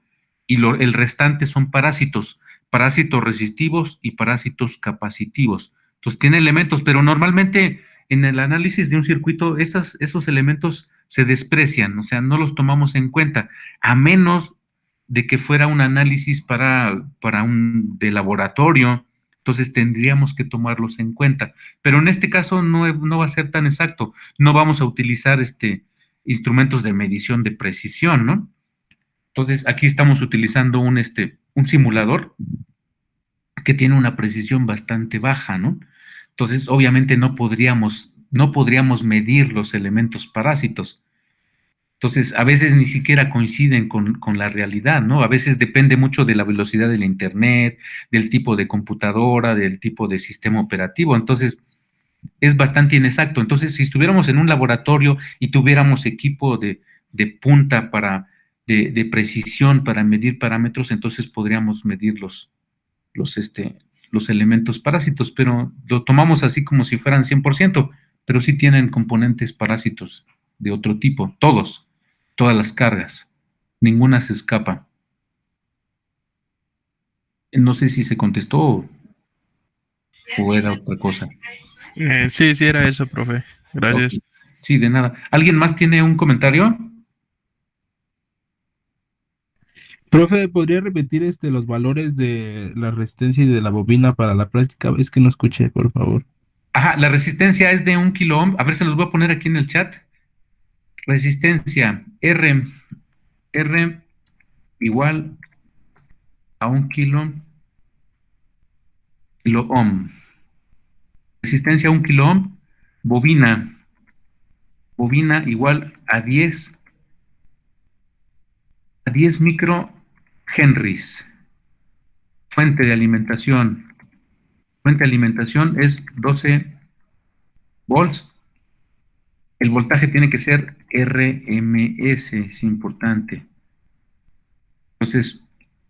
y el restante son parásitos resistivos y parásitos capacitivos. Entonces tiene elementos, pero normalmente en el análisis de un circuito esos elementos se desprecian, o sea, no los tomamos en cuenta, a menos de que fuera un análisis de laboratorio, entonces tendríamos que tomarlos en cuenta. Pero en este caso no va a ser tan exacto. No vamos a utilizar instrumentos de medición de precisión, ¿no? Entonces aquí estamos utilizando un simulador que tiene una precisión bastante baja, ¿no? Entonces, obviamente no podríamos medir los elementos parásitos. Entonces, a veces ni siquiera coinciden con la realidad, ¿no? A veces depende mucho de la velocidad del internet, del tipo de computadora, del tipo de sistema operativo. Entonces, es bastante inexacto. Entonces, si estuviéramos en un laboratorio y tuviéramos equipo de punta de precisión para medir parámetros, entonces podríamos medir los elementos parásitos, pero lo tomamos así como si fueran 100%, pero sí tienen componentes parásitos de otro tipo, todas las cargas, ninguna se escapa. No sé si se contestó o era otra cosa. Sí, sí, era eso, profe. Gracias. Ok. Sí, de nada. ¿Alguien más tiene un comentario? Profe, ¿podría repetir los valores de la resistencia y de la bobina para la práctica? Es que no escuché, por favor. Ajá, la resistencia es de 1 kilo ohm. A ver, se los voy a poner aquí en el chat. Resistencia R igual a 1 kilo ohm. Resistencia a 1 kilo ohm. Bobina igual a 10 micro henries. Fuente de alimentación. Fuente de alimentación es 12 volts. El voltaje tiene que ser RMS, es importante. Entonces,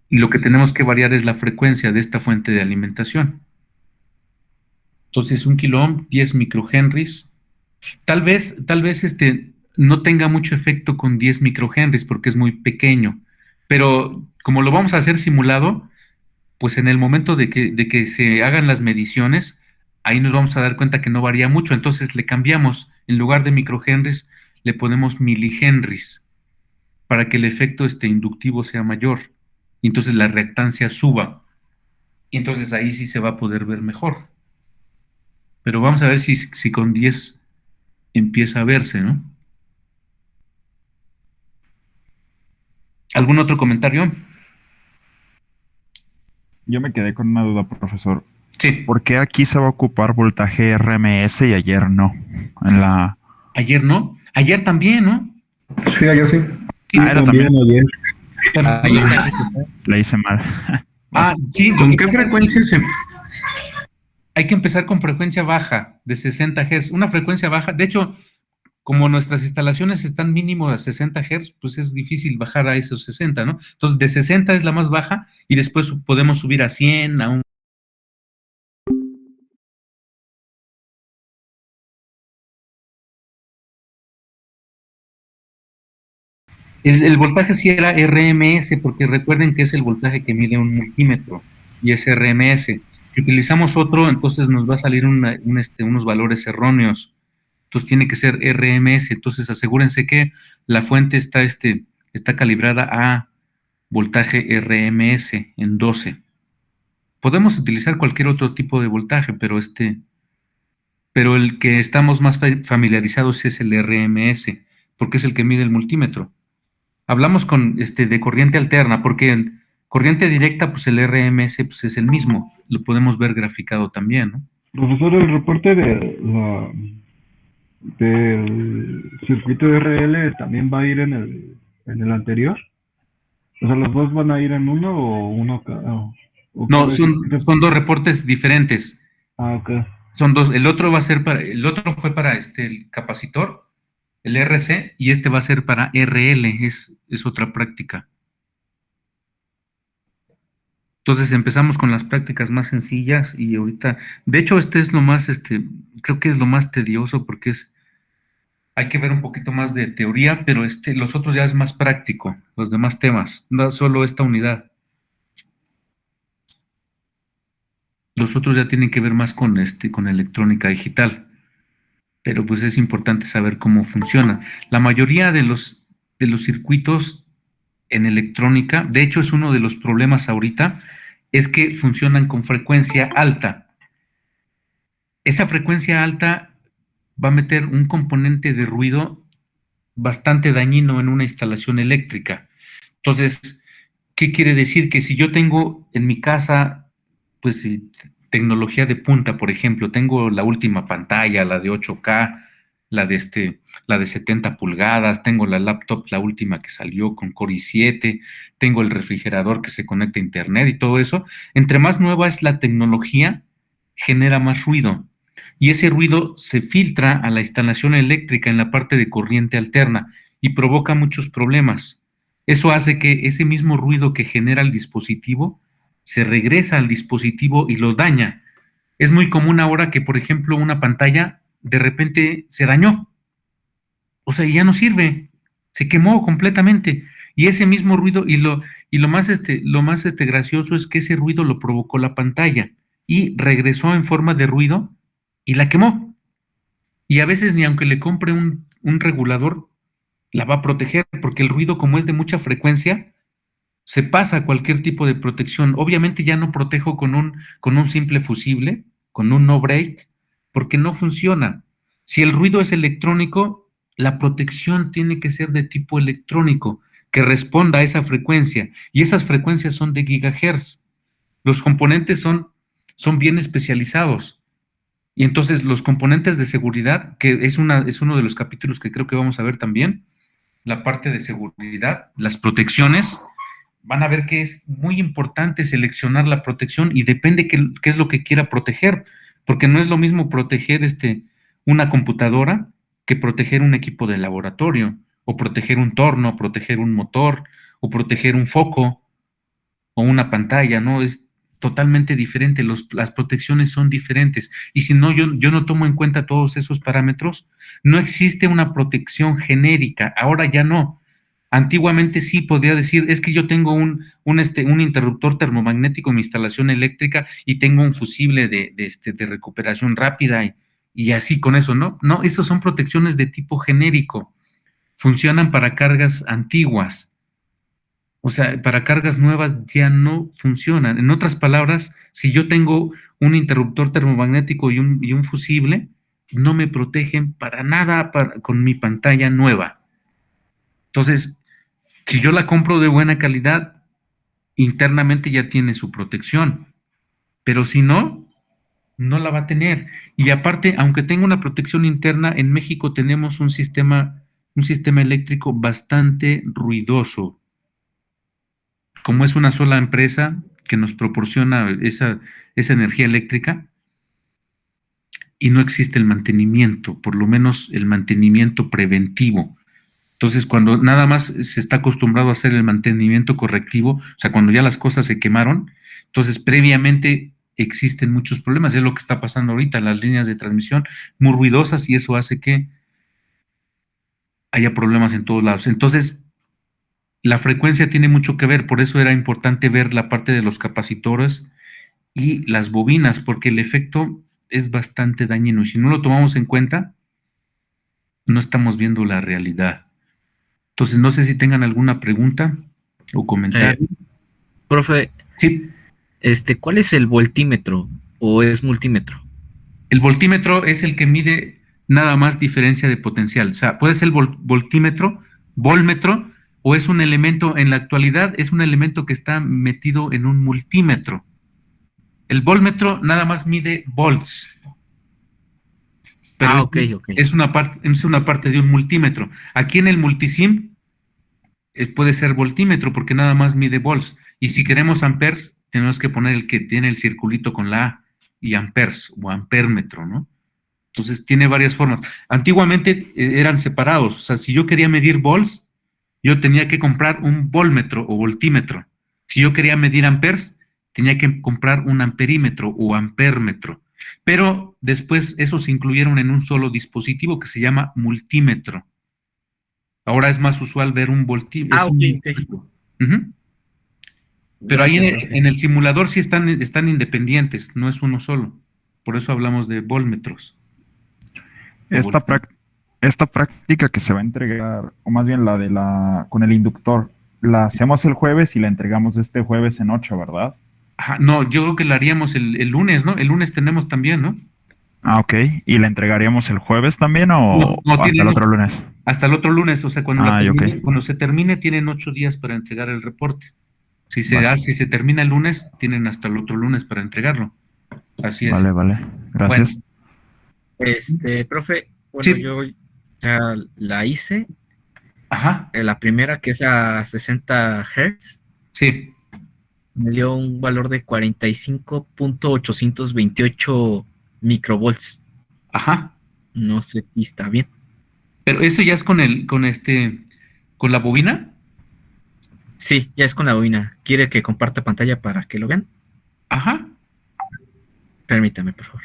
lo que tenemos que variar es la frecuencia de esta fuente de alimentación. Entonces, 1 kilo ohm, 10 microhenries. Tal vez no tenga mucho efecto con 10 microhenries porque es muy pequeño. Pero como lo vamos a hacer simulado, pues en el momento de que se hagan las mediciones, ahí nos vamos a dar cuenta que no varía mucho. Entonces le cambiamos, en lugar de microhenries, le ponemos milihenries para que el efecto inductivo sea mayor. Y entonces la reactancia suba. Y entonces ahí sí se va a poder ver mejor. Pero vamos a ver si con 10 empieza a verse, ¿no? ¿Algún otro comentario? Yo me quedé con una duda, profesor. Sí. ¿Por qué aquí se va a ocupar voltaje RMS y ayer no? Ayer no. Ayer también, ¿no? Sí, ayer sí. Era también. Ayer. Le hice mal. Sí. ¿Con qué frecuencia se...? Hay que empezar con frecuencia baja, de 60 Hz. Una frecuencia baja, de hecho, como nuestras instalaciones están mínimo a 60 Hz, pues es difícil bajar a esos 60, ¿no? Entonces, de 60 es la más baja y después podemos subir a 100, a un... El voltaje sí era RMS, porque recuerden que es el voltaje que mide un multímetro, y es RMS. Si utilizamos otro, entonces nos va a salir unos valores erróneos. Entonces tiene que ser RMS. Entonces asegúrense que la fuente está calibrada a voltaje RMS en 12. Podemos utilizar cualquier otro tipo de voltaje, pero el que estamos más familiarizados es el RMS, porque es el que mide el multímetro. Hablamos de corriente alterna, porque en corriente directa, pues el RMS pues, es el mismo. Lo podemos ver graficado también, ¿no? Profesor, el reporte del circuito de RL también va a ir en el anterior. O sea, ¿los dos van a ir en uno o uno cada? No, son dos reportes diferentes. Ok. Son dos. El otro fue para el capacitor, el RC, y este va a ser para RL, es otra práctica. Entonces empezamos con las prácticas más sencillas y ahorita, de hecho, es lo más, creo que es lo más tedioso porque hay que ver un poquito más de teoría, pero los otros ya es más práctico, los demás temas, no solo esta unidad. Los otros ya tienen que ver más con electrónica digital, pero pues es importante saber cómo funciona. La mayoría de los circuitos en electrónica, de hecho es uno de los problemas ahorita, es que funcionan con frecuencia alta. Esa frecuencia alta va a meter un componente de ruido bastante dañino en una instalación eléctrica. Entonces, ¿qué quiere decir? Que si yo tengo en mi casa, pues, tecnología de punta, por ejemplo, tengo la última pantalla, la de 8K, la de 70 pulgadas, tengo la laptop, la última que salió con Core i7, tengo el refrigerador que se conecta a internet y todo eso, entre más nueva es la tecnología, genera más ruido. Y ese ruido se filtra a la instalación eléctrica en la parte de corriente alterna y provoca muchos problemas. Eso hace que ese mismo ruido que genera el dispositivo se regresa al dispositivo y lo daña. Es muy común ahora que, por ejemplo, una pantalla de repente se dañó. O sea, ya no sirve. Se quemó completamente. Y ese mismo ruido, Y lo más gracioso es que ese ruido lo provocó la pantalla y regresó en forma de ruido y la quemó. Y a veces ni aunque le compre un regulador, la va a proteger, porque el ruido, como es de mucha frecuencia, se pasa a cualquier tipo de protección. Obviamente ya no protejo con un simple fusible, con un no break, porque no funciona. Si el ruido es electrónico, la protección tiene que ser de tipo electrónico, que responda a esa frecuencia, y esas frecuencias son de gigahertz. Los componentes son bien especializados. Y entonces los componentes de seguridad, que es uno de los capítulos que creo que vamos a ver también, la parte de seguridad, las protecciones, van a ver que es muy importante seleccionar la protección y depende qué es lo que quiera proteger, porque no es lo mismo proteger una computadora que proteger un equipo de laboratorio, o proteger un torno, proteger un motor, o proteger un foco, o una pantalla, ¿no? Es totalmente diferente, las protecciones son diferentes. Y si no, yo no tomo en cuenta todos esos parámetros, no existe una protección genérica, ahora ya no. Antiguamente sí podría decir, es que yo tengo un interruptor termomagnético en mi instalación eléctrica y tengo un fusible de recuperación rápida y así con eso, ¿no? No, esos son protecciones de tipo genérico, funcionan para cargas antiguas. O sea, para cargas nuevas ya no funcionan. En otras palabras, si yo tengo un interruptor termomagnético y un fusible, no me protegen para nada con mi pantalla nueva. Entonces, si yo la compro de buena calidad, internamente ya tiene su protección. Pero si no, no la va a tener. Y aparte, aunque tenga una protección interna, en México tenemos un sistema eléctrico bastante ruidoso. Como es una sola empresa que nos proporciona esa energía eléctrica y no existe el mantenimiento, por lo menos el mantenimiento preventivo. Entonces, cuando nada más se está acostumbrado a hacer el mantenimiento correctivo, o sea, cuando ya las cosas se quemaron, entonces previamente existen muchos problemas. Es lo que está pasando ahorita, las líneas de transmisión muy ruidosas y eso hace que haya problemas en todos lados. Entonces, la frecuencia tiene mucho que ver, por eso era importante ver la parte de los capacitores y las bobinas, porque el efecto es bastante dañino y si no lo tomamos en cuenta, no estamos viendo la realidad. Entonces, no sé si tengan alguna pregunta o comentario. Profe, Sí, ¿cuál es el voltímetro o es multímetro? el voltímetro es el que mide nada más diferencia de potencial. O sea, puede ser voltímetro, volmetro, o es un elemento, en la actualidad es un elemento que está metido en un multímetro. El volmetro nada más mide volts, pero Ok. es una parte de un multímetro. Aquí en el multisim puede ser voltímetro porque nada más mide volts. Y si queremos amperes, tenemos que poner el que tiene el circulito con la A y amperes o ampérmetro, ¿no? Entonces tiene varias formas. Antiguamente eran separados. O sea, si yo quería medir volts, yo tenía que comprar un volmetro o voltímetro. Si yo quería medir amperes, tenía que comprar un amperímetro o ampérmetro. Pero después esos se incluyeron en un solo dispositivo que se llama multímetro. Ahora es más usual ver un voltímetro. Ok. Ujú. Pero ahí Gracias, profe. en el simulador sí están independientes, no es uno solo. Por eso hablamos de volmetros. Esta, esta práctica que se va a entregar, o más bien con el inductor, la hacemos el jueves y la entregamos este jueves en 8, ¿verdad? Ajá, no, yo creo que la haríamos el lunes, ¿no? El lunes tenemos también, ¿no? Ah, ok. ¿Y la entregaríamos el jueves también o No, hasta el otro lunes? hasta el otro lunes, o sea, Ah, ok. cuando se termine, tienen 8 días para entregar el reporte. Vale, Si se termina el lunes, tienen hasta el otro lunes para entregarlo. Así es. vale, vale. Bueno, Gracias. Profe, bueno, sí, yo ya la hice. ajá, La primera, que es a 60 Hz, sí, me dio un valor de 45.828 microvolts. ajá. No sé si está bien. Pero eso ya es con la bobina. Sí, ya es con la bobina. ¿Quiere que comparta pantalla para que lo vean? Ajá. Permítame, por favor.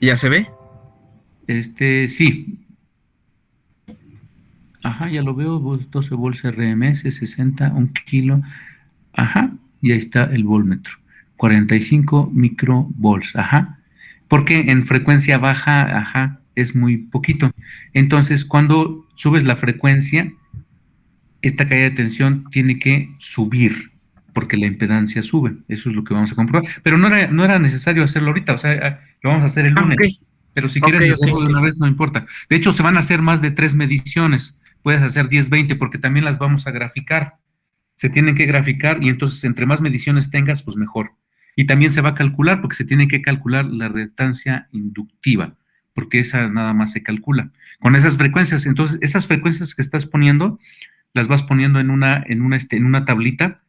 ¿Ya se ve? Sí. Ajá, ya lo veo, 12 volts RMS, 60, 1 kilo. Ajá, y ahí está el voltmetro. 45 microvolts, ajá. Porque en frecuencia baja, ajá, es muy poquito. Entonces, cuando subes la frecuencia, esta caída de tensión tiene que subir, porque la impedancia sube. Eso es lo que vamos a comprobar. Pero no era necesario hacerlo ahorita, o sea, lo vamos a hacer el lunes. Ok. Pero si quieres Ok, hacerlo ok, de una vez, no importa. De hecho, se van a hacer más de 3 mediciones. Puedes hacer 10, 20, porque también las vamos a graficar. Se tienen que graficar y entonces entre más mediciones tengas, pues mejor. Y también se va a calcular, porque se tiene que calcular la reactancia inductiva, porque esa nada más se calcula. Con esas frecuencias, entonces, esas frecuencias que estás poniendo, las vas poniendo en una tablita,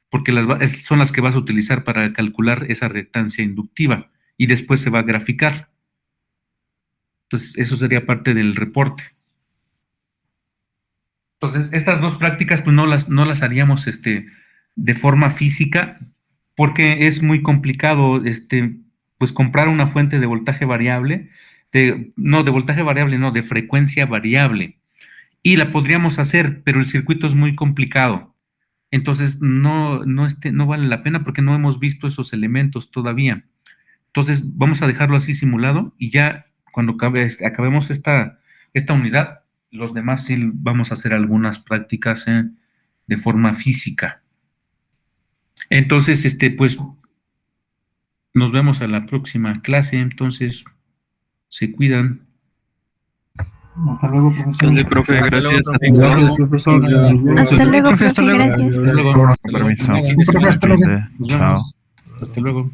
porque son las que vas a utilizar para calcular esa reactancia inductiva, y después se va a graficar. Entonces, eso sería parte del reporte. Entonces, estas dos prácticas, pues no las haríamos de forma física, porque es muy complicado, pues comprar una fuente de voltaje variable, de frecuencia variable. Y la podríamos hacer, pero el circuito es muy complicado. Entonces, no vale la pena porque no hemos visto esos elementos todavía. Entonces, vamos a dejarlo así simulado y ya cuando acabemos esta unidad, los demás sí vamos a hacer algunas prácticas de forma física. Entonces, pues, nos vemos a la próxima clase. Entonces, se cuidan. Hasta luego, profesor. Dale, profe, Hasta gracias. luego, Gracias, profesor. Hasta luego, profe, gracias. Hasta luego. Permiso. Hasta luego. Profe, hasta luego. Nos Chao. vemos. Hasta luego.